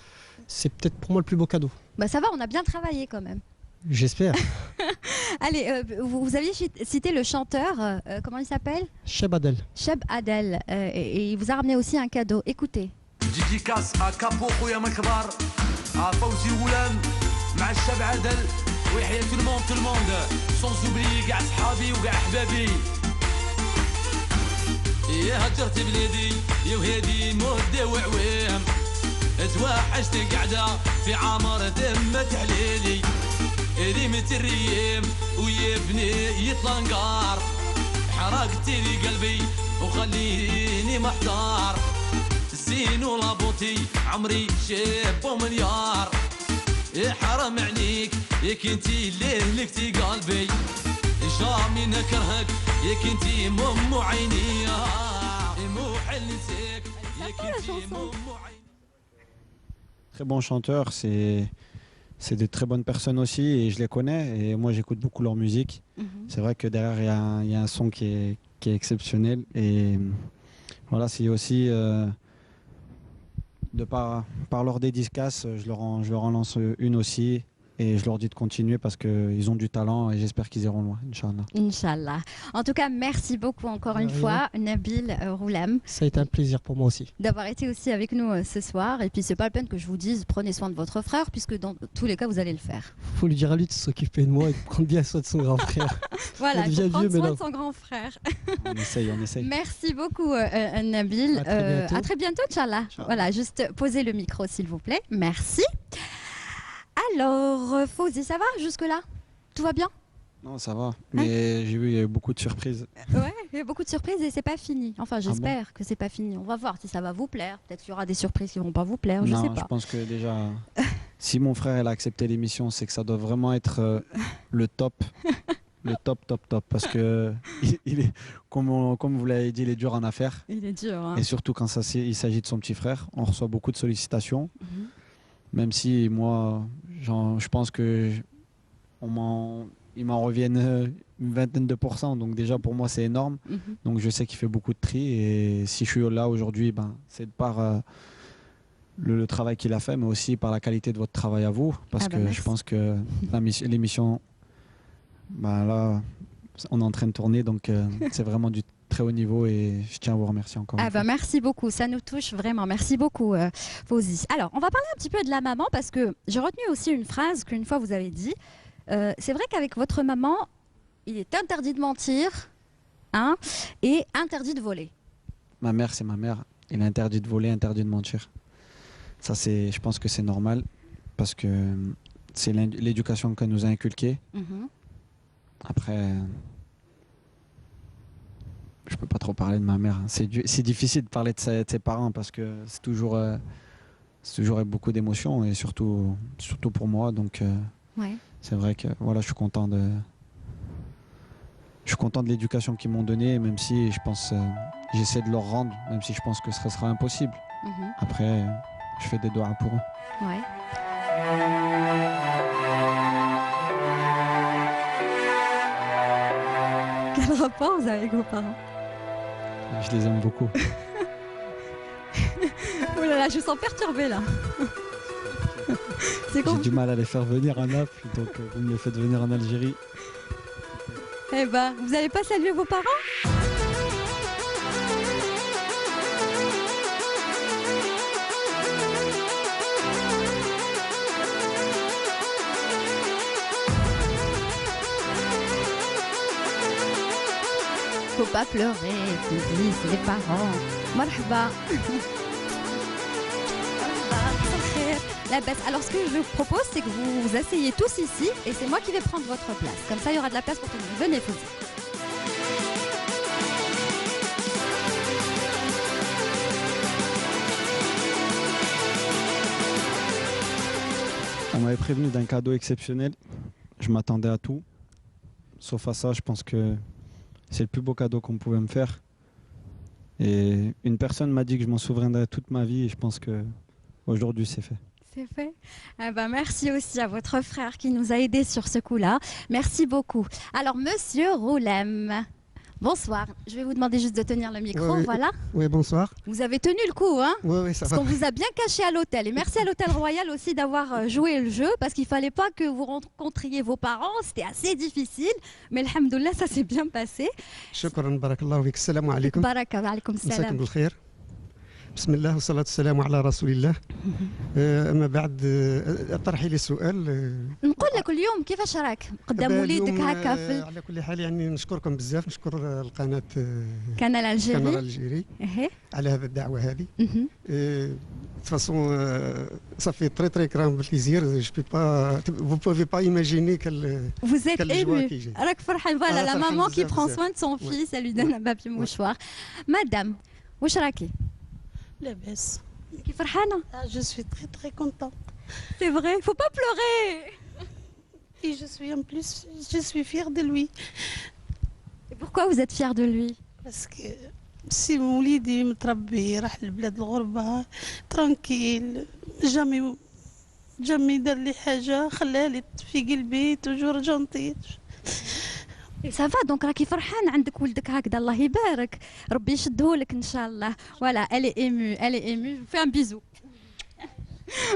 c'est peut-être pour moi le plus beau cadeau. Ça va, on a bien travaillé quand même. J'espère. Allez, vous aviez cité le chanteur, comment il s'appelle? Cheb Adel. Cheb Adel, et il vous a ramené aussi un cadeau. Écoutez. dédicace à Capo خويا من كبار à فوزي غلام مع الشاب عدل ويحيى tout le monde sans oublier كاع صحابي وكاع احبابي يا هجرت بلادي يا وهادي مده وعوام توحشت قاعده في عمر دمت عليلي ريمت الريم ويا بني يطلنقار حرقت لي قلبي وخليني محتار الزين ولابوتي عمري شاب ومليار حرام عليك يا كنتي اللي لكتي قلبي جامي نكرهك يا كنتي مم عيني مو حلتك يا كنتي مم عيني. Très bon chanteur, c'est des très bonnes personnes aussi et je les connais et moi j'écoute beaucoup leur musique. C'est vrai que derrière il y a un son qui est exceptionnel et voilà, c'est aussi par leur dédicace, je leur en lance une aussi et je leur dis de continuer parce qu'ils ont du talent et j'espère qu'ils iront loin, Inch'Allah. Inch'Allah. En tout cas, merci beaucoup encore une fois, Nabil Roulam. Ça a été un plaisir pour moi aussi. D'avoir été aussi avec nous ce soir. Et puis, c'est pas la peine que je vous dise, prenez soin de votre frère, puisque dans tous les cas, vous allez le faire. Faut lui dire à lui de s'occuper de moi et de prendre bien soin de son grand frère. Voilà, il faut prendre soin de son grand frère. On essaye. Merci beaucoup, Nabil. À très bientôt, Inch'Allah. Voilà, juste posez le micro, s'il vous plaît. Merci. Alors, Fawzi, ça va jusque-là? Tout va bien? Non, ça va. Mais j'ai vu, il y a eu beaucoup de surprises. Ouais, il y a beaucoup de surprises et c'est pas fini. Enfin, j'espère que c'est pas fini. On va voir si ça va vous plaire. Peut-être qu'il y aura des surprises qui vont pas vous plaire. Je sais pas. Je pense que déjà, si mon frère elle a accepté l'émission, c'est que ça doit vraiment être le top. Le top. Parce que, il est, comme vous l'avez dit, il est dur en affaires. Il est dur. Hein. Et surtout quand il s'agit de son petit frère, on reçoit beaucoup de sollicitations. Même si moi, je pense que ils m'en reviennent une vingtaine de %. Donc déjà pour moi c'est énorme. Donc je sais qu'il fait beaucoup de tri et si je suis là aujourd'hui, c'est de par le travail qu'il a fait, mais aussi par la qualité de votre travail à vous. Parce que je pense que l'émission, là, on est en train de tourner, donc c'est vraiment du très haut niveau et je tiens à vous remercier encore une fois. Merci beaucoup, ça nous touche vraiment. Merci beaucoup, Fawzi. Alors, on va parler un petit peu de la maman parce que j'ai retenu aussi une phrase qu'une fois vous avez dit. C'est vrai qu'avec votre maman, il est interdit de mentir et interdit de voler. Ma mère, c'est ma mère. Il est interdit de voler, interdit de mentir. Ça, je pense que c'est normal parce que c'est l'éducation qu'elle nous a inculquée. Après, je peux pas trop parler de ma mère. C'est difficile de parler de ses parents parce que c'est toujours avec beaucoup d'émotions et surtout pour moi. Donc, c'est vrai que voilà, je suis content de l'éducation qu'ils m'ont donnée, même si je pense j'essaie de leur rendre, même si je pense que ce sera impossible. Après, je fais des doigts pour eux. Ouais. Quel rapport vous avez avec vos parents? Je les aime beaucoup. Oh là là, je vous sens perturbée là. J'ai du mal à les faire venir à Naples, donc vous me les faites venir en Algérie. Eh ben, vous n'allez pas saluer vos parents? Faut pas pleurer, c'est les parents. Marhaba. La baisse. Alors ce que je vous propose, c'est que vous vous asseyez tous ici et c'est moi qui vais prendre votre place. Comme ça, il y aura de la place pour tout le monde. Venez, Fawzi. On m'avait prévenu d'un cadeau exceptionnel. Je m'attendais à tout. Sauf à ça, je pense que c'est le plus beau cadeau qu'on pouvait me faire. Et une personne m'a dit que je m'en souviendrai toute ma vie et je pense que aujourd'hui c'est fait. C'est fait. Merci aussi à votre frère qui nous a aidés sur ce coup-là. Merci beaucoup. Alors, Monsieur Roulam, Bonsoir. Je vais vous demander juste de tenir le micro, Oui, voilà. Oui, bonsoir. Vous avez tenu le coup, hein? Oui, ça Parce va. qu'on vous a bien caché à l'hôtel. Et merci à l'Hôtel Royal aussi d'avoir joué le jeu, parce qu'il fallait pas que vous rencontriez vos parents. C'était assez difficile, mais alhamdoulilah, ça s'est bien passé. شكرا بارك الله فيك السلام عليكم. Baraka, wa alaykoum مساكم salam. بالخير. بسم الله والصلاة والسلام على رسول الله. أما بعد طرحي لي سؤال. نقول لك اليوم كيفاش راك قدام وليدك اليوم، هكا في على كل حال يعني نشكركم بزاف، نشكر القناة كانال الجيري. كانال الجيري على هذه الدعوة هذه. De toute façon, ça fait très grand plaisir. Je peux pas, vous pouvez pas imaginer quelle Vous êtes quelle joie ému. que j'ai. راك فرحان. Voilà, la فرحان maman qui بزاف prend بزاف. soin de son fils, elle lui donne un papier mouchoir. Madame, واش راكي؟ لاباس. كيف فرحانة؟ Je suis très contente. C'est vrai, faut pas pleurer. Et je suis en plus, je suis fière de lui. Et pourquoi vous êtes fière de lui? Parce que سي وليدي متربي راح لبلاد الغربة ترانكيل جامي دار لي حاجة خلالي في قلبي توجور جونتي. Ça va, donc راكي فرحان عندك ولدك هكذا الله يبارك ربي يشدهولك ان شاء الله. Voilà, elle est émue, je vous fais un bisou.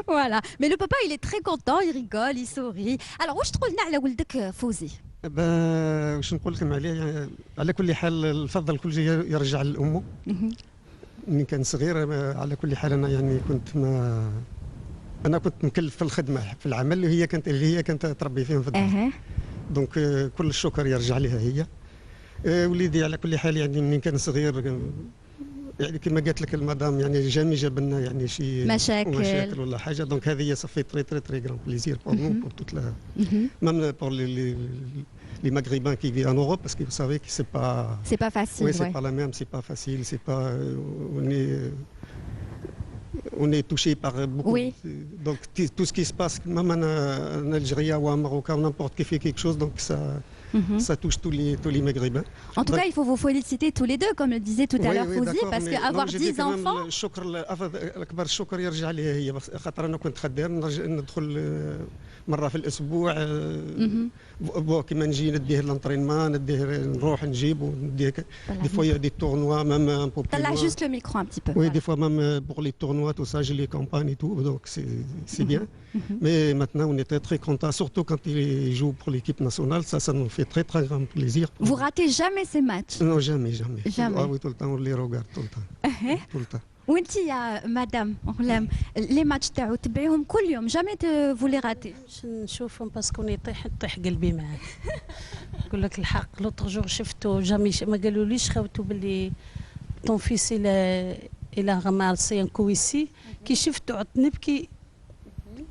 Voilà, mais le papa il est très content, il rigole, il sourit. Alors واش تقول لنا على ولدك فوزي؟ واش نقول لكم عليه؟ على كل حال الفضل كل شيء يرجع لامه. ملي كان صغير على كل حال انا يعني انا كنت مكلف في الخدمه في العمل اللي هي كانت تربي فيهم في الدار. دونك كل الشكر يرجع لها هي. وليدي على كل حال يعني ملي كان صغير يعني كما قالت لك المدام يعني جامي جاب لنا يعني شي مشاكل ولا حاجه. دونك هذه هي صافي تري غران بليزير بور نو بور توت لا même pour les Maghrébins qui vivent en Europe, parce que vous savez que c'est pas facile. Oui, c'est pas la même, c'est pas facile, c'est pas on est touché par beaucoup. Oui. Donc tout ce qui se passe, même en Algérie ou en Maroc, n'importe qui fait quelque chose, donc ça touche tous les Maghrébins. En tout cas, il faut vous féliciter tous les deux, comme le disait tout à l'heure Fouzi, parce qu'avoir 10 enfants... الشكر أكبر الشكر يرجع لها هي، خاطر أنا كنت خدام ندخل مرة في الأسبوع كيما نجي نديه لونطرينمون نروح نجيب ونديه دي فوا دي تورنوا مام ان بو. طلع juste le micro un petit peu. Oui, des fois même pour les tournois, tout ça, je les accompagne et tout, donc c'est bien. Mais maintenant, on est très content, surtout quand il joue pour l'équipe nationale, ça nous fait très grand plaisir. Vous ratez jamais ces matchs? Non, jamais. Jamais. Ah oui, tout le temps, on les regarde tout le temps. Tout le temps. وانت يا مدام غلام لي ماتش تاعو تبعيهم كل يوم جامي فولي راتي؟ نشوفهم باسكو يطيح قلبي معاه. نقول لك الحق لوطر جور شفتو جامي ما قالوليش خوتو باللي طون فيس الى غمارسي كويسي كي شفتو عدت نبكي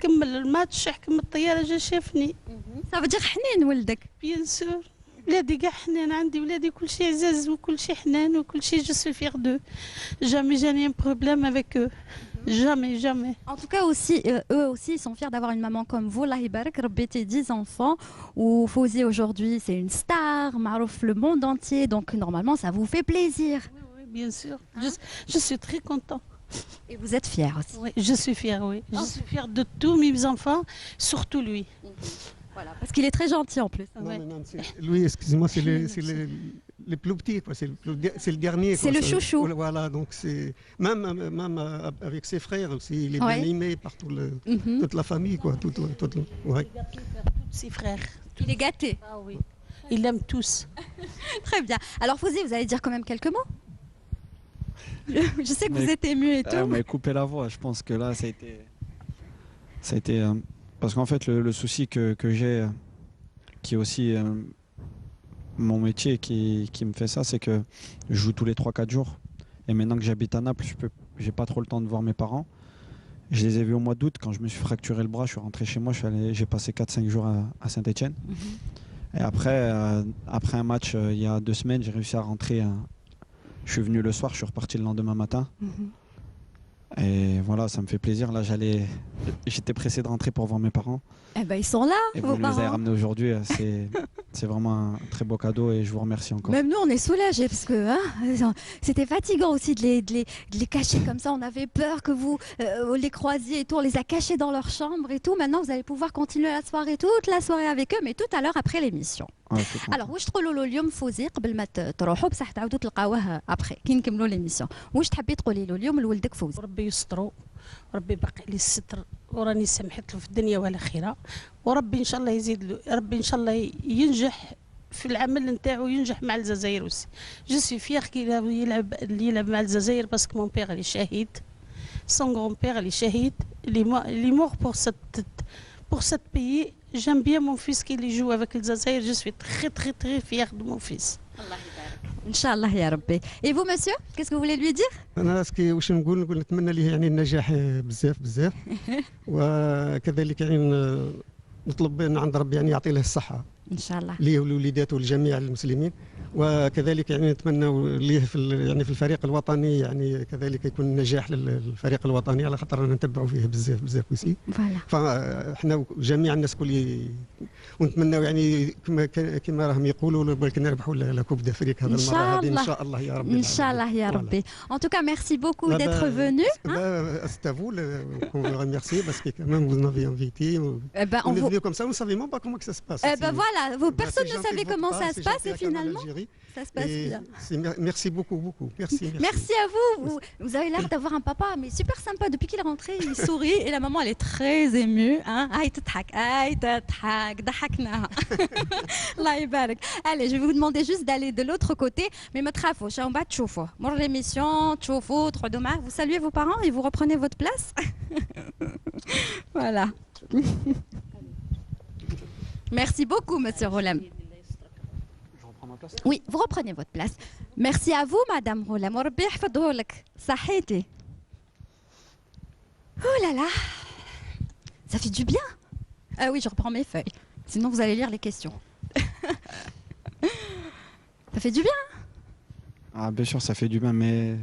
كمل الماتش حكم الطياره جا شافني. صافي حنين ولدك؟ بيان سور ولادي كاع حنان عندي ولادي كل شيء عزاز وكل شيء حنان وكل شيء جو سوي فيغ دو. جامي جاني ان بروبليم افيك او. Jamais. En tout cas, aussi, eux aussi, ils sont fiers d'avoir une maman comme vous. Allah Ibarak, Rabbi 10 enfants. Ou Fouzi aujourd'hui, c'est une star, Marouf le monde entier. Donc normalement, ça vous fait plaisir. Oui, bien sûr. Je suis très content. Et vous êtes fiers aussi? Oui, je suis fière, oui. Je suis fière de tous mes enfants, surtout lui. Voilà, parce qu'il est très gentil en plus. Non, lui, excusez-moi, c'est les plus petits, quoi. C'est le dernier. C'est le chouchou. Voilà, donc c'est même avec ses frères aussi, il est bien aimé par toute la famille, quoi. Ouais. Tous ses frères. Il est gâté. Ah oui. Il aime tous. Très bien. Alors Fouzi, vous allez dire quand même quelques mots? Je sais que vous êtes ému et tout. On m'a coupé la voix, je pense que là, ça a été parce qu'en fait, le souci que j'ai, qui est aussi mon métier qui me fait ça, c'est que je joue tous les 3-4 jours. Et maintenant que j'habite à Naples, j'ai pas trop le temps de voir mes parents. Je les ai vus au mois d'août, quand je me suis fracturé le bras, je suis rentré chez moi, j'ai passé 4-5 jours à Saint-Etienne. Et après un match, il y a 2 semaines, j'ai réussi à rentrer. Je suis venu le soir, je suis reparti le lendemain matin. Et voilà, ça me fait plaisir. Là, j'étais pressé de rentrer pour voir mes parents. Eh ben, ils sont là, et vos vous les parents. avez ramenés aujourd'hui. C'est vraiment un très beau cadeau et je vous remercie encore. Même nous, on est soulagés parce que c'était fatigant aussi de les cacher comme ça. On avait peur que vous les croisiez et tout. On les a cachés dans leur chambre et tout. Maintenant, vous allez pouvoir continuer la soirée, toute la soirée avec eux, mais tout à l'heure après l'émission. Alors واش تقولوا له اليوم فوزي قبل ما تروحوا بصح تعاودوا تلقاوه ابخي كي نكملوا ليميسيون واش تحبي تقولي له اليوم لولدك فوزي؟ ربي يسترو وربي باقي لي الستر وراني سامحت له في الدنيا والاخره وربي ان شاء الله يزيد له ربي ان شاء الله ينجح في العمل نتاعو ينجح مع الجزائر aussi. Je suis fière qu'il يلعب مع الجزائر parce que mon père il est شهيد. Son grand-père il est شهيد. Il est mort pour cette pays. J'aime bien mon fils qui joue avec le Zazaïr. Je suis très très très fière de mon fils. Inch'Allah ya Rabbi. Et vous monsieur, qu'est-ce que vous voulez lui dire? انا اسكي واش نقول نتمنى ليه يعني النجاح بزاف بزاف وكذلك يعني نطلب ان عند ربي يعني يعطي له الصحه ان شاء الله ليه ولوليداته ولجميع المسلمين وكذلك يعني نتمنى ليه في يعني في الفريق الوطني يعني كذلك يكون نجاح للفريق الوطني على خاطر انا نتبعوا فيه بزاف بزاف ويسي فاحنا جميع الناس كل ونتمناو يعني كما راهم يقولوا بالك نربحوا لا كوب دافريك هذا المره هذه ان شاء الله يا ربي ان شاء الله يا ربي. En tout cas merci beaucoup d'être venu. C'est à vous qu'on vous remercie parce que quand même vous nous avez invité. On est venu comme ça, on ne savait même pas comment que ça se passe. Ben voilà, personne ne savait comment ça se passe et finalement ça se passe bien. Merci beaucoup. Merci à vous. Vous avez l'air d'avoir un papa mais super sympa depuis qu'il est rentré, il sourit et la maman elle est très émue hein. هاي تضحك ضحكناها. الله يبارك. Allez, je vais vous demander juste d'aller de l'autre côté mais ما تخافوش on va تشوفوا. مور l'émission تشوفوا تقعدوا معاه, vous saluez vos parents et vous reprenez votre place. Voilà. Merci beaucoup monsieur Roulem. Oui, vous reprenez votre place. Merci à vous, Madame Roulem. وربي يحفظه لك. صحيتي. Oh là là. Ça fait du bien. Ah oui, je reprends mes feuilles. Sinon, vous allez lire les questions. Ça fait du bien. Ah, bien sûr, ça fait du bien, mais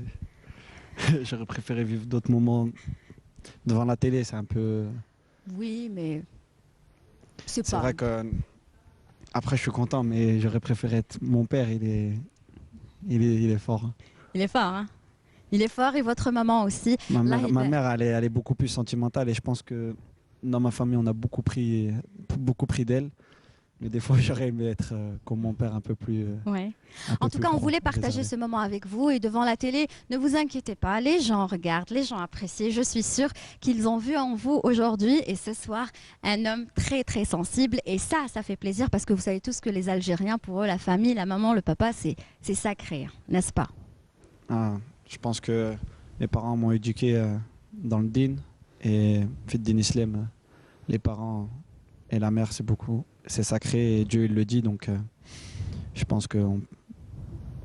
j'aurais préféré vivre d'autres moments devant la télé. C'est un peu. Oui, mais c'est pas. C'est vrai que. Après, je suis content, mais j'aurais préféré être. Mon père, il est fort. Il est fort, hein. Il est fort et votre maman aussi. Ma mère, elle est beaucoup plus sentimentale et je pense que dans ma famille, on a beaucoup pris d'elle. Mais des fois, j'aurais aimé être comme mon père un peu plus. Ouais. En tout cas, on voulait partager ce moment avec vous et devant la télé, ne vous inquiétez pas, les gens regardent, les gens apprécient. Je suis sûre qu'ils ont vu en vous aujourd'hui et ce soir un homme très très sensible et ça fait plaisir parce que vous savez tous que les Algériens, pour eux, la famille, la maman, le papa, c'est sacré, n'est-ce pas? Je pense que mes parents m'ont éduqué dans le din et fait din islam, les parents et la mère, c'est sacré et Dieu il le dit donc je pense que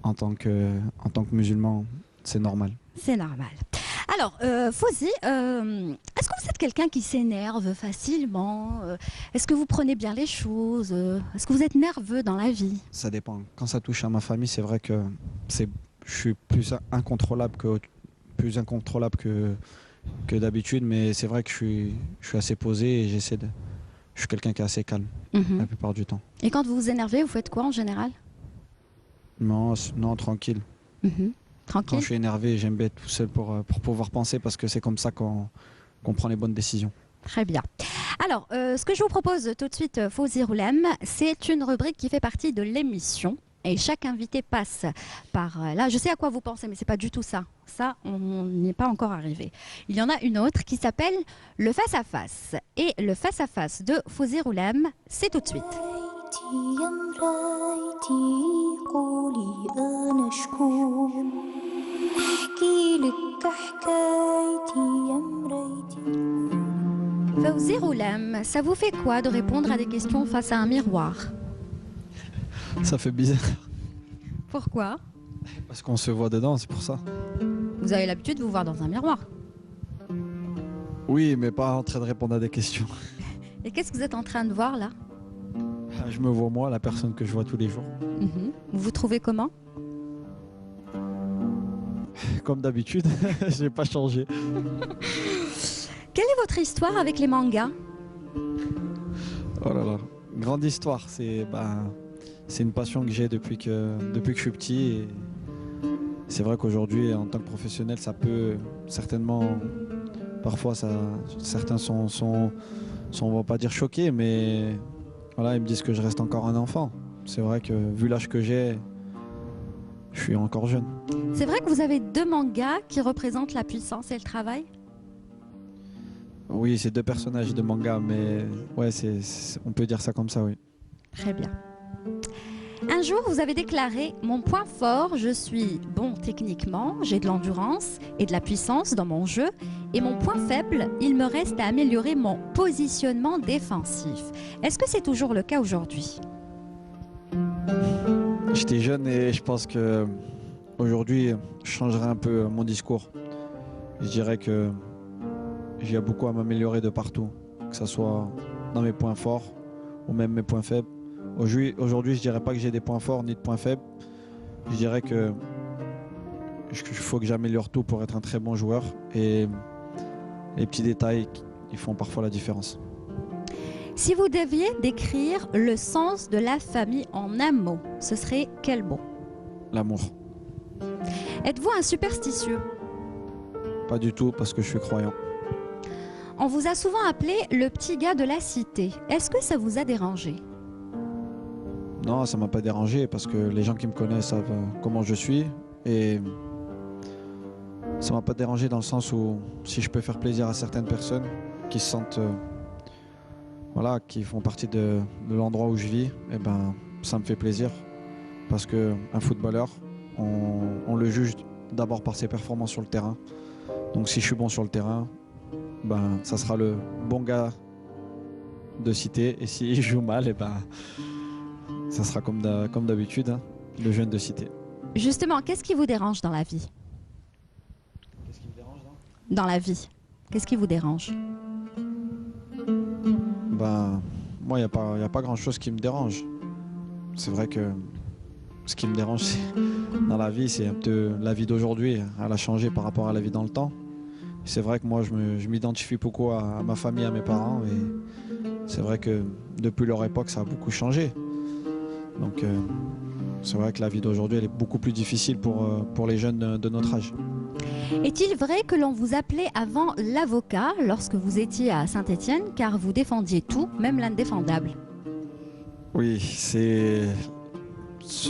en tant que musulman, c'est normal. C'est normal. Alors, Fawzi, est-ce que vous êtes quelqu'un qui s'énerve facilement? Est-ce que vous prenez bien les choses? Est-ce que vous êtes nerveux dans la vie? Ça dépend. Quand ça touche à ma famille, c'est vrai que je suis plus incontrôlable que d'habitude, mais c'est vrai que je suis assez posé et je suis quelqu'un qui est assez calme la plupart du temps. Et quand vous vous énervez, vous faites quoi en général? Non, tranquille. Tranquille. Quand je suis énervé, j'aime bien être tout seul pour pouvoir penser parce que c'est comme ça qu'on prend les bonnes décisions. Très bien. Alors, ce que je vous propose tout de suite, Fawzi Roulem, c'est une rubrique qui fait partie de l'émission. Et chaque invité passe par là. Je sais à quoi vous pensez, mais c'est pas du tout ça. Ça, on n'y est pas encore arrivé. Il y en a une autre qui s'appelle le face-à-face. Et le face-à-face de Fawzi Roulem, c'est tout de suite. Fawzi Roulem, ça vous fait quoi de répondre à des questions face à un miroir? Ça fait bizarre. Pourquoi? Parce qu'on se voit dedans, c'est pour ça. Vous avez l'habitude de vous voir dans un miroir? Oui, mais pas en train de répondre à des questions. Et qu'est-ce que vous êtes en train de voir là? Je me vois moi, la personne que je vois tous les jours. Vous vous trouvez comment? Comme d'habitude, je n'ai pas changé. Quelle est votre histoire avec les mangas? Oh là là, grande histoire, c'est une passion que j'ai depuis que je suis petit et c'est vrai qu'aujourd'hui en tant que professionnel ça peut certainement parfois certains sont on va pas dire choqués mais voilà ils me disent que je reste encore un enfant c'est vrai que vu l'âge que j'ai, je suis encore jeune. C'est vrai que vous avez deux mangas qui représentent la puissance et le travail? Oui, c'est deux personnages de manga, mais ouais, on peut dire ça comme ça, oui. Très bien. Un jour, vous avez déclaré « Mon point fort, je suis bon techniquement, j'ai de l'endurance et de la puissance dans mon jeu. Et mon point faible, il me reste à améliorer mon positionnement défensif. » Est-ce que c'est toujours le cas aujourd'hui? J'étais jeune et je pense que aujourd'hui, je changerai un peu mon discours. Je dirais que j'ai beaucoup à m'améliorer de partout, que ce soit dans mes points forts ou même mes points faibles. Aujourd'hui, je dirais pas que j'ai des points forts ni de points faibles. Je dirais que il faut que j'améliore tout pour être un très bon joueur. Et les petits détails, ils font parfois la différence. Si vous deviez décrire le sens de la famille en un mot, ce serait quel mot? L'amour. Êtes-vous un superstitieux? Pas du tout, parce que je suis croyant. On vous a souvent appelé le petit gars de la cité. Est-ce que ça vous a dérangé? Non, ça m'a pas dérangé parce que les gens qui me connaissent savent comment je suis et ça m'a pas dérangé dans le sens où si je peux faire plaisir à certaines personnes qui se sentent, voilà, qui font partie de l'endroit où je vis, et ben ça me fait plaisir parce que un footballeur, on le juge d'abord par ses performances sur le terrain. Donc si je suis bon sur le terrain, ben ça sera le bon gars de cité et si je joue mal, et ben ça sera comme d'habitude, hein, le jeune de cité. Justement, qu'est-ce qui vous dérange dans la vie? Qu'est-ce qui me dérange dans la vie? Qu'est-ce qui vous dérange? Ben, moi, il n'y a pas grand-chose qui me dérange. C'est vrai que ce qui me dérange dans la vie, c'est un peu la vie d'aujourd'hui. Elle a changé par rapport à la vie dans le temps. C'est vrai que moi, je m'identifie beaucoup à ma famille, à mes parents. Et c'est vrai que depuis leur époque, ça a beaucoup changé. Donc c'est vrai que la vie d'aujourd'hui, elle est beaucoup plus difficile pour les jeunes de notre âge. Est-il vrai que l'on vous appelait avant l'avocat lorsque vous étiez à Saint-Étienne car vous défendiez tout, même l'indéfendable? Oui, ce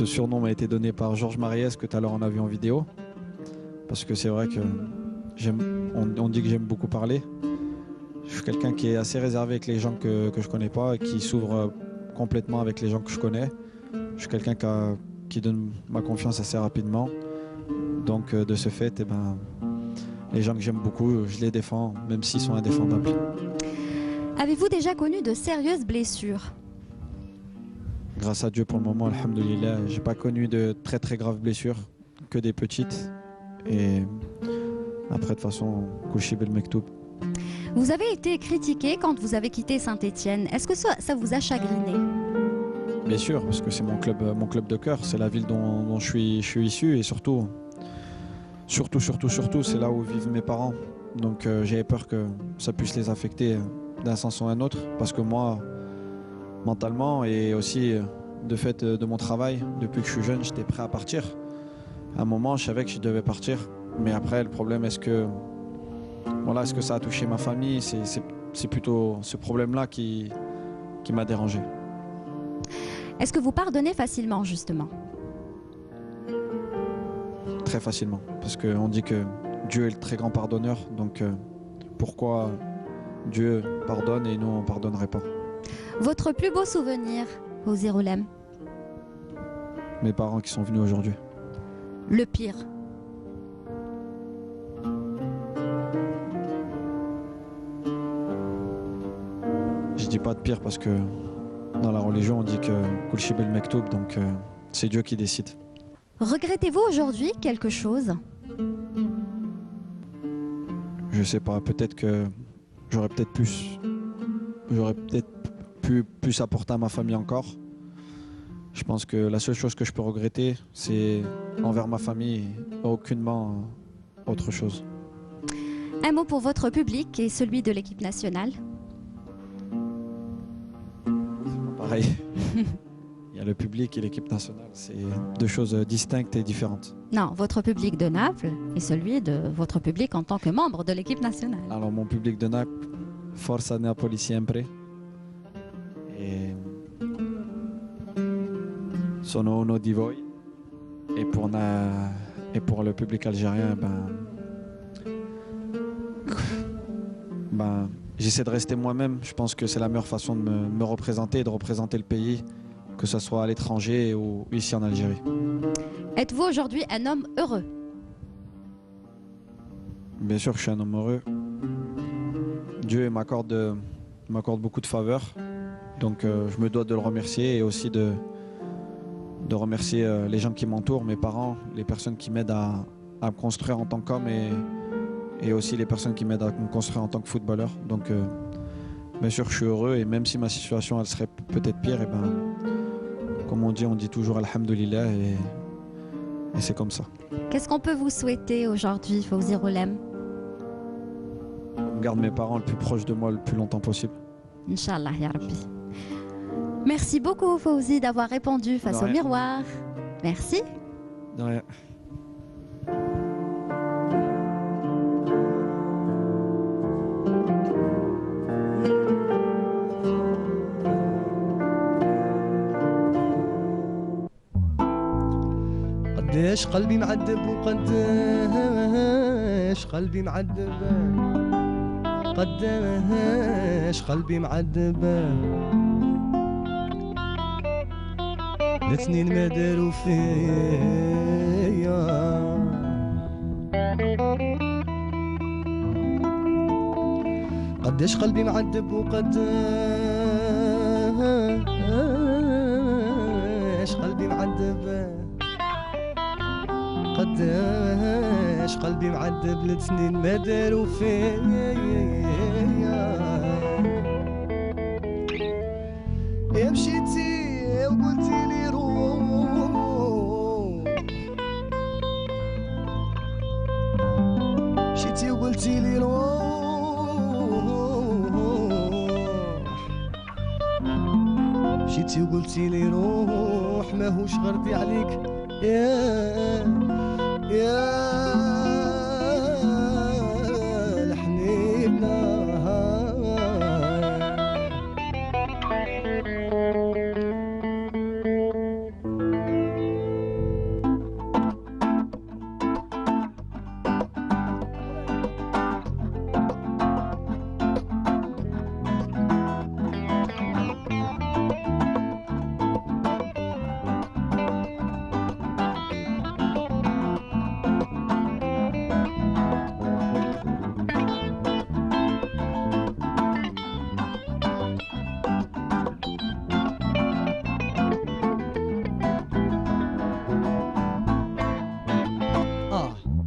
surnom m'a été donné par Georges Mariès que tout à l'heure on a vu en vidéo. Parce que c'est vrai que on dit que j'aime beaucoup parler. Je suis quelqu'un qui est assez réservé avec les gens que je connais pas et qui s'ouvre complètement avec les gens que je connais. Je suis quelqu'un qui donne ma confiance assez rapidement. Donc de ce fait, eh ben, les gens que j'aime beaucoup, je les défends, même s'ils sont indéfendables. Avez-vous déjà connu de sérieuses blessures? Grâce à Dieu pour le moment, alhamdoulilah, j'ai pas connu de très très graves blessures, que des petites. Et après, de toute façon, Kouchi Bel Mektoub. Vous avez été critiqué quand vous avez quitté Saint-Étienne. Est-ce que ça vous a chagriné? Bien sûr, parce que c'est mon club de cœur, c'est la ville dont je suis issu et surtout, c'est là où vivent mes parents. Donc j'avais peur que ça puisse les affecter d'un sens ou un autre, parce que moi, mentalement et aussi de fait de mon travail, depuis que je suis jeune, j'étais prêt à partir. À un moment, je savais que je devais partir, mais après, le problème, est-ce que ça a touché ma famille? C'est plutôt ce problème-là qui m'a dérangé. Est-ce que vous pardonnez facilement, justement? Très facilement, parce qu'on dit que Dieu est le très grand pardonneur, donc pourquoi Dieu pardonne et nous on ne pardonnerait pas? Votre plus beau souvenir, Fawzi Roulem? Mes parents qui sont venus aujourd'hui. Le pire? Je dis pas de pire parce que dans la religion on dit que Kouchi Bel Mektoub, donc c'est Dieu qui décide. Regrettez-vous aujourd'hui quelque chose? Je sais pas, peut-être que j'aurais peut-être pu plus apporter à ma famille encore. Je pense que la seule chose que je peux regretter, c'est envers ma famille, aucunement autre chose. Un mot pour votre public et celui de l'équipe nationale? Pareil. Il y a le public et l'équipe nationale, c'est deux choses distinctes et différentes. Non, votre public de Naples et celui de votre public en tant que membre de l'équipe nationale. Alors mon public de Naples, Forza Napoli Siempre. Et sono uno di voi. Et pour le public algérien, j'essaie de rester moi-même. Je pense que c'est la meilleure façon de me représenter et de représenter le pays, que ce soit à l'étranger ou ici en Algérie. Êtes-vous aujourd'hui un homme heureux? Bien sûr que je suis un homme heureux. Dieu m'accorde beaucoup de faveurs. Donc je me dois de le remercier et aussi de remercier les gens qui m'entourent, mes parents, les personnes qui m'aident à me construire en tant qu'homme et aussi les personnes qui m'aident à me construire en tant que footballeur. Donc bien sûr je suis heureux et même si ma situation elle serait peut-être pire, comme on dit toujours Alhamdulillah et c'est comme ça. Qu'est-ce qu'on peut vous souhaiter aujourd'hui, Fawzi Ghoulem? Je garde mes parents le plus proche de moi le plus longtemps possible. Inch'Allah, ya Rabbi. Merci beaucoup, Fawzi, d'avoir répondu face au miroir. Merci. De rien. قداش قلبي معذب وقداش قلبي معذب قداش قلبي معذب الاثنين ما داروا فيا قداش قلبي معذب وقداش قلبي معذب قداش قلبي معذب الاثنين ما داروا فيا يا مشيتي وقلتي لي روح مشيتي وقلتي لي روح مشيتي وقلتي لي روح ماهوش غردي عليك يا الحنينة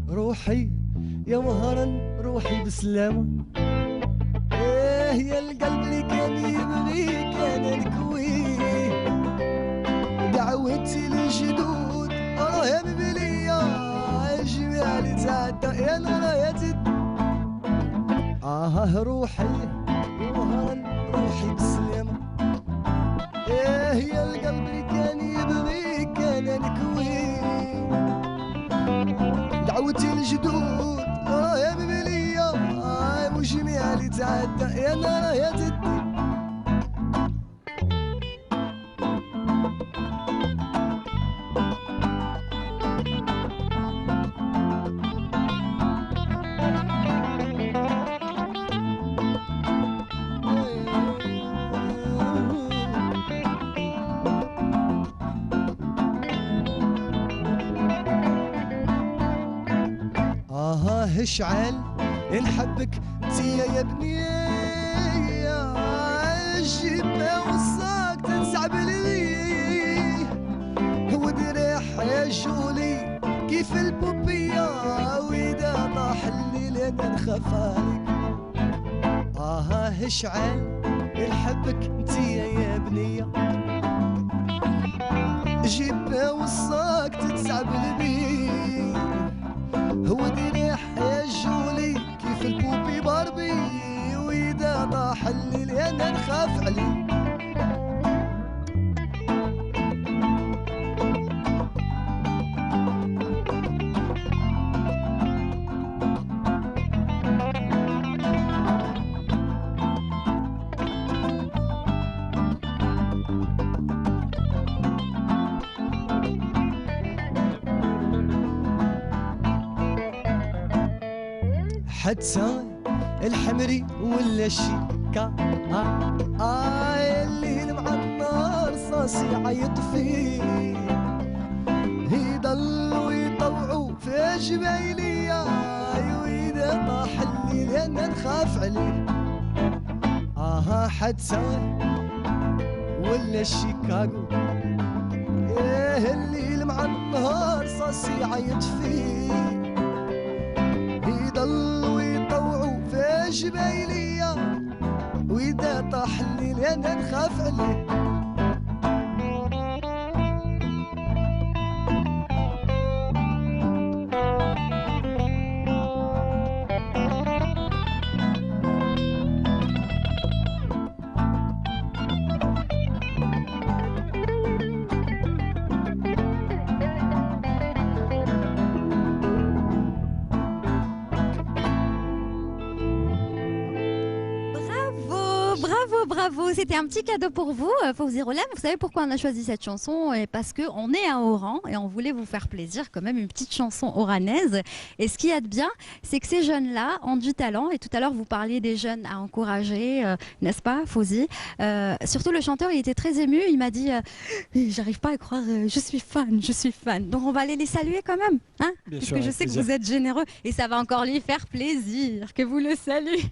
روحي يا مهرا روحي بسلامة يا القلب اللي كان يبغيك انا نكويه دعوتي للجدود يا ببلية الجميع اللي تعدى يا نرايات روحي يا مهرا روحي بسلامة يا القلب اللي كان يبغيك انا نكويه دعوتي للجدود يا ببلية وجميع اللي تعدى يا نار يا تدي اشعل نحبك انتيا يا بنية الجبة والصاق تنسعب لي ودريح يا جولي كيف البوبية واذا طاح الليل انا نخاف عليك اشعل نحبك انتيا يا بنية الجبة والصاق تنسعب لي ودريح يا جولي كيف البوبي باربي واذا طاح الليل انا نخاف عليه حتى الحمري ولا الشيكا الليل مع النار صاصي عيط فيه يضلوا يطوعوا في جبايلية وإذا طاح الليل أنا نخاف عليه حتى ولا شيكاغو الليل مع النهار صاصي عيط فيه يضلوا يطوعوا في جبايلية وإذا طاح الليل أنا نخاف عليه Bravo, c'était un petit cadeau pour vous, Fawzi Ghoulam. Vous savez pourquoi on a choisi cette chanson? Parce qu'on est à Oran et on voulait vous faire plaisir, quand même une petite chanson oranaise. Et ce qu'il y a de bien, c'est que ces jeunes-là ont du talent. Et tout à l'heure, vous parliez des jeunes à encourager, n'est-ce pas, Fawzi? Surtout le chanteur, il était très ému. Il m'a dit j'arrive pas à croire, je suis fan, je suis fan. Donc on va aller les saluer quand même, hein? Parce que je sais que vous êtes généreux et ça va encore lui faire plaisir que vous le saluez.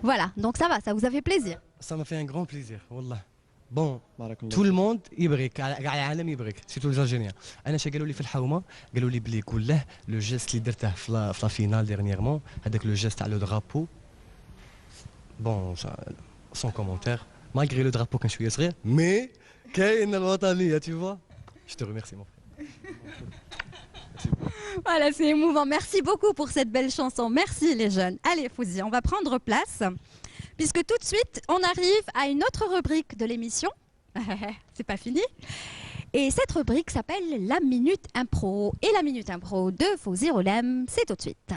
Voilà, donc ça va, ça vous a fait plaisir. Ça m'a fait un grand plaisir, والله. Bon, tout le monde يبغيك, كاع العالم يبغيك, surtout les Algériens. أنا شا قالوا لي في الحومة, قالوا لي بلي قول له لو جيست اللي درته في لا فينال ديرنييرمون, هذاك لو جيست تاع لو درابو. Bon, sans commentaire, malgré le drapeau كان شوية صغير, mais كاين الوطنية, tu vois. Je te remercie mon frère. Voilà, c'est émouvant. Merci beaucoup pour cette belle chanson. Merci les jeunes. Allez, Fawzi, on va prendre place. Puisque tout de suite, on arrive à une autre rubrique de l'émission. C'est pas fini. Et cette rubrique s'appelle la Minute Impro. Et la Minute Impro de Fawzi Ghoulam, c'est tout de suite.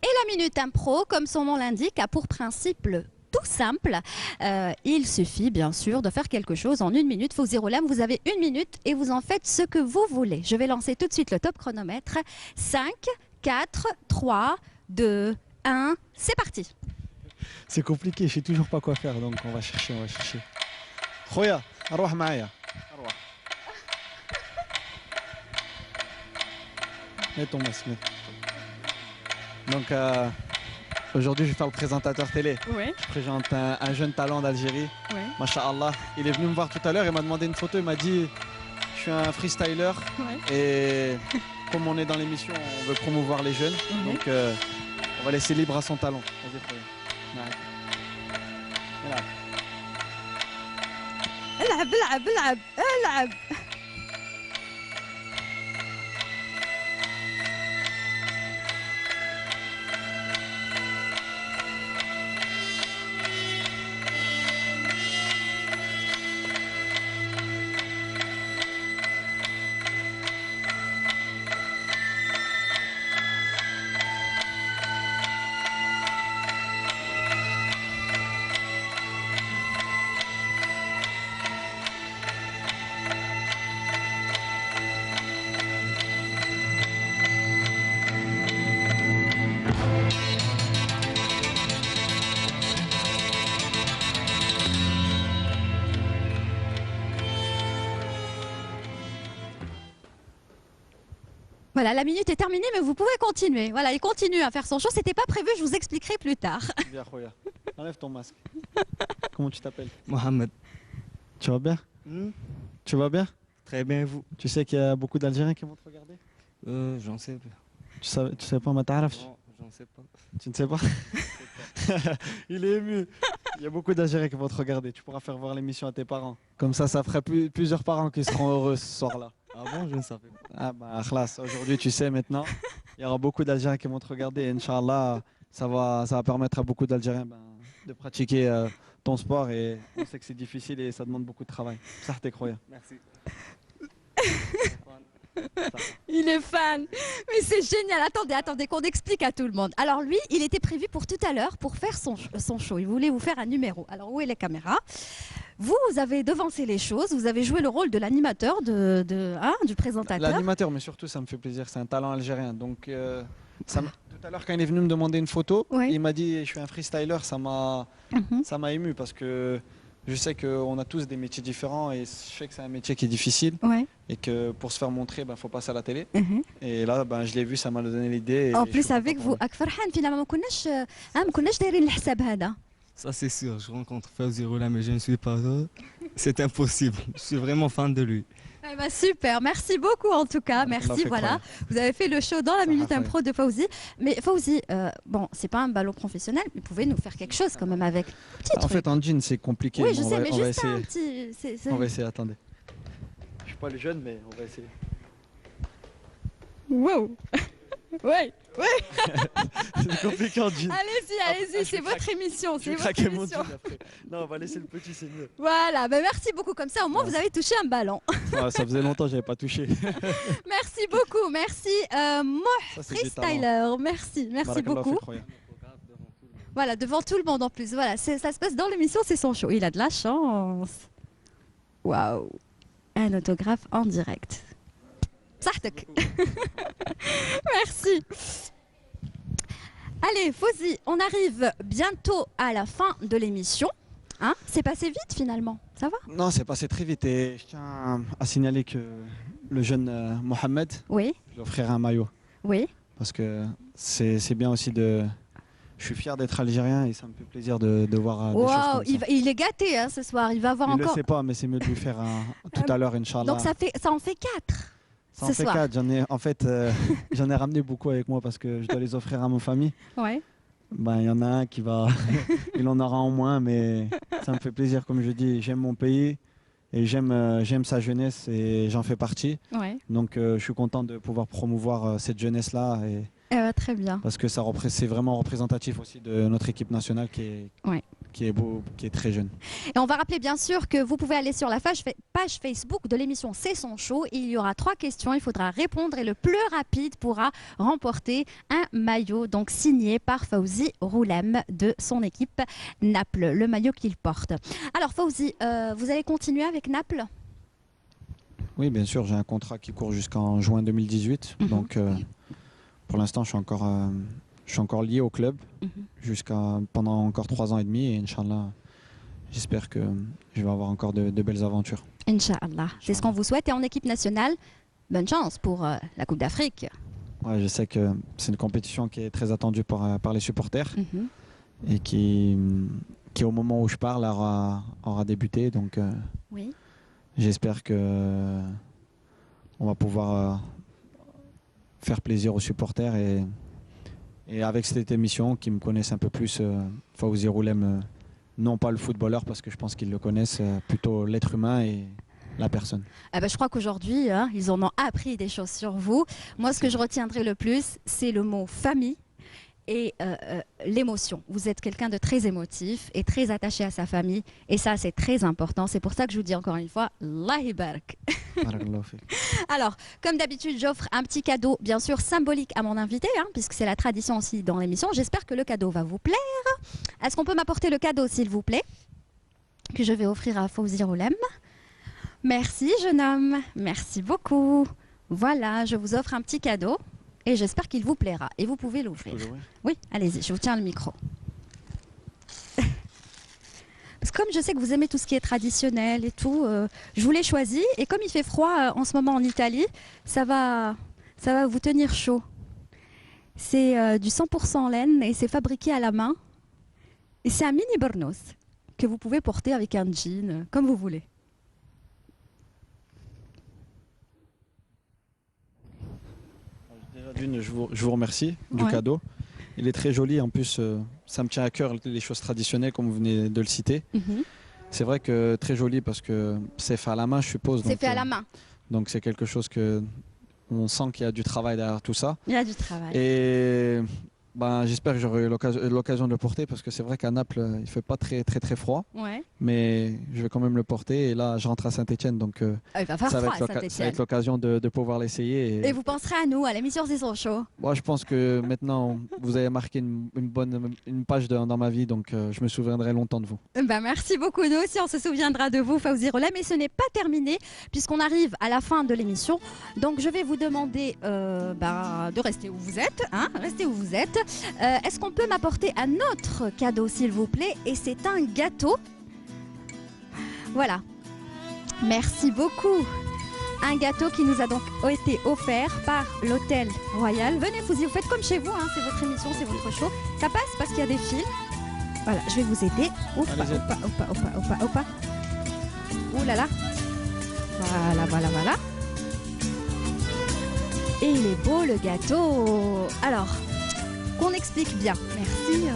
Et la Minute Impro, comme son nom l'indique, a pour principe tout simple. Il suffit bien sûr de faire quelque chose en 1 minute. Fawzi Ghoulam, vous avez 1 minute et vous en faites ce que vous voulez. Je vais lancer tout de suite le top chronomètre. 5, 4, 3, 2, 1, c'est parti. C'est compliqué, je sais toujours pas quoi faire, donc on va chercher. Khoya, arwah maaya. Mets ton masque. Donc aujourd'hui, je vais faire le présentateur télé. Ouais. Je présente un jeune talent d'Algérie. Ouais. Masha'Allah. Il est venu me voir tout à l'heure, il m'a demandé une photo, il m'a dit je suis un freestyler et comme on est dans l'émission, on veut promouvoir les jeunes. Donc on va laisser libre à son talent. Vas-y, Khoya. العب. Voilà, la minute est terminée, mais vous pouvez continuer. Voilà, il continue à faire son show. C'était pas prévu, je vous expliquerai plus tard. Viens, Khoya. Enlève ton masque. Comment tu t'appelles? Mohamed. Tu vas bien? Tu vas bien? Très bien, vous? Tu sais qu'il y a beaucoup d'Algériens qui vont te regarder? J'en sais pas. Tu sais pas, ma ta'araf? Non, j'en sais pas. Tu ne sais pas? Il est ému. Il y a beaucoup d'Algériens qui vont te regarder. Tu pourras faire voir l'émission à tes parents. Comme ça ferait plusieurs parents qui seront heureux ce soir-là. Ah bon, je ne savais pas. Ah bah, khlas, aujourd'hui tu sais maintenant. Il y aura beaucoup d'Algériens qui vont te regarder. Et Inch'Allah, ça va permettre à beaucoup d'Algériens de pratiquer ton sport. Et on sait que c'est difficile et ça demande beaucoup de travail. Ça, t'es croyant. Merci. Il est fan. Mais c'est génial. Attendez, qu'on explique à tout le monde. Alors lui, il était prévu pour tout à l'heure pour faire son show. Il voulait vous faire un numéro. Alors où est la caméra? Vous avez devancé les choses. Vous avez joué le rôle de l'animateur, du présentateur. L'animateur, mais surtout, ça me fait plaisir. C'est un talent algérien. Donc, tout à l'heure, quand il est venu me demander une photo, il m'a dit je suis un freestyler. Ça m'a ému parce que je sais qu'on a tous des métiers différents et je sais que c'est un métier qui est difficile et que pour se faire montrer, il faut passer à la télé. Et là, je l'ai vu, ça m'a donné l'idée. En plus, avec vous, Farhan, finalement, ما كناش دايرين الحساب هذا. Ça c'est sûr, je rencontre Fawzi Roulam mais je ne suis pas eux. C'est impossible, je suis vraiment fan de lui. Eh ben, super, merci beaucoup en tout cas, merci. Voilà, vous avez fait le show dans la Minute Impro de Fawzi. Mais Fawzi, bon, c'est pas un ballon professionnel, mais vous pouvez nous faire quelque chose quand même avec. En fait, en jean, c'est compliqué. Oui, je sais, mais on va juste essayer. un petit. On va essayer, attendez. Je suis pas le jeune, mais on va essayer. Wow. Ouais. C'est compliqué en jean. Allez-y, c'est votre émission. Je vais craquer mon jean après. Non, on va laisser le petit, c'est mieux. Voilà, merci beaucoup. Comme ça, au moins, vous avez touché un ballon. Ça faisait longtemps que j'avais pas touché. Merci beaucoup, merci. Moi, freestyler, merci beaucoup. Voilà, devant tout le monde en plus. Voilà, ça se passe dans l'émission, c'est son show. Il a de la chance. Waouh, un autographe en direct. Merci. Allez, Fawzi, on arrive bientôt à la fin de l'émission. Hein, c'est passé vite finalement, ça va? Non, c'est passé très vite et je tiens à signaler que le jeune Mohamed, je lui offrirai un maillot. Oui. Parce que c'est bien aussi de... Je suis fier d'être algérien et ça me fait plaisir de voir des choses comme ça. Il est gâté ce soir, il va avoir encore... Il ne le sait pas, mais c'est mieux de lui faire tout à l'heure, Inch'Allah. Donc ça en fait 4. Ça en fait 4, j'en ai ramené beaucoup avec moi parce que je dois les offrir à ma famille. Ouais. Il y en a un qui va, il en aura en moins, mais ça me fait plaisir, comme je dis, j'aime mon pays et j'aime sa jeunesse et j'en fais partie. Ouais. Donc je suis content de pouvoir promouvoir cette jeunesse-là. Très bien. Parce que c'est vraiment représentatif aussi de notre équipe nationale qui est très jeune. Et on va rappeler bien sûr que vous pouvez aller sur la page Facebook de l'émission C'est son show. Il y aura 3 questions, il faudra répondre et le plus rapide pourra remporter un maillot donc signé par Fawzi Roulam de son équipe Naples, le maillot qu'il porte. Alors Fawzi, vous allez continuer avec Naples? Oui, bien sûr, j'ai un contrat qui court jusqu'en juin 2018. Donc pour l'instant, je suis encore lié au club pendant encore 3 ans et demi et Inch'Allah, j'espère que je vais avoir encore de belles aventures. Inch'Allah, c'est ce qu'on vous souhaite. Et en équipe nationale, bonne chance pour la Coupe d'Afrique. Ouais, je sais que c'est une compétition qui est très attendue par les supporters et qui au moment où je parle aura débuté. Donc j'espère que on va pouvoir faire plaisir aux supporters et avec cette émission qui me connaissent un peu plus, Fawzi Roulam, non pas le footballeur parce que je pense qu'ils le connaissent, plutôt l'être humain et la personne. Je crois qu'aujourd'hui, ils en ont appris des choses sur vous. Moi, ce que je retiendrai le plus, c'est le mot famille et l'émotion. Vous êtes quelqu'un de très émotif et très attaché à sa famille et ça, c'est très important. C'est pour ça que je vous dis encore une fois, Allah Ibarak. Alors, comme d'habitude, j'offre un petit cadeau, bien sûr symbolique à mon invité, puisque c'est la tradition aussi dans l'émission. J'espère que le cadeau va vous plaire. Est-ce qu'on peut m'apporter le cadeau, s'il vous plaît, que je vais offrir à Fawzi Roulam? Merci, jeune homme. Merci beaucoup. Voilà, je vous offre un petit cadeau et j'espère qu'il vous plaira. Et vous pouvez l'ouvrir. Oui, allez-y, je vous tiens le micro. Parce que comme je sais que vous aimez tout ce qui est traditionnel et tout, je vous l'ai choisi. Et comme il fait froid en ce moment en Italie, ça va vous tenir chaud. C'est du 100% laine et c'est fabriqué à la main. Et c'est un mini burnos que vous pouvez porter avec un jean, comme vous voulez. Déjà je vous remercie du cadeau. Il est très joli, en plus ça me tient à cœur les choses traditionnelles comme vous venez de le citer. C'est vrai que très joli parce que c'est fait à la main, je suppose. C'est fait à la main. Donc c'est quelque chose que on sent qu'il y a du travail derrière tout ça. Il y a du travail. Et j'espère que j'aurai l'occasion de le porter parce que c'est vrai qu'à Naples il fait pas très froid. Ouais. mais je vais quand même le porter. Et là, je rentre à Saint-Etienne, donc Il va faire ça va froid à être ça va Saint-Étienne. être l'occasion de pouvoir l'essayer. Et vous penserez à nous, à l'émission C'est son show. Moi, je pense que maintenant, vous avez marqué une page dans ma vie, donc je me souviendrai longtemps de vous. Merci beaucoup, nous aussi on se souviendra de vous, Fawzi Roula, mais ce n'est pas terminé puisqu'on arrive à la fin de l'émission. Donc je vais vous demander de rester où vous êtes. Restez où vous êtes. Est-ce qu'on peut m'apporter un autre cadeau, s'il vous plaît? Et c'est un gâteau. Voilà. Merci beaucoup. Un gâteau qui nous a donc été offert par l'Hôtel Royal. Venez, Fawzi, vous faites comme chez vous, c'est votre émission, c'est votre show. Ça passe parce qu'il y a des fils. Voilà, je vais vous aider. Opa. Ouh là là. Voilà. Et il est beau le gâteau. Alors, qu'on explique bien. Merci.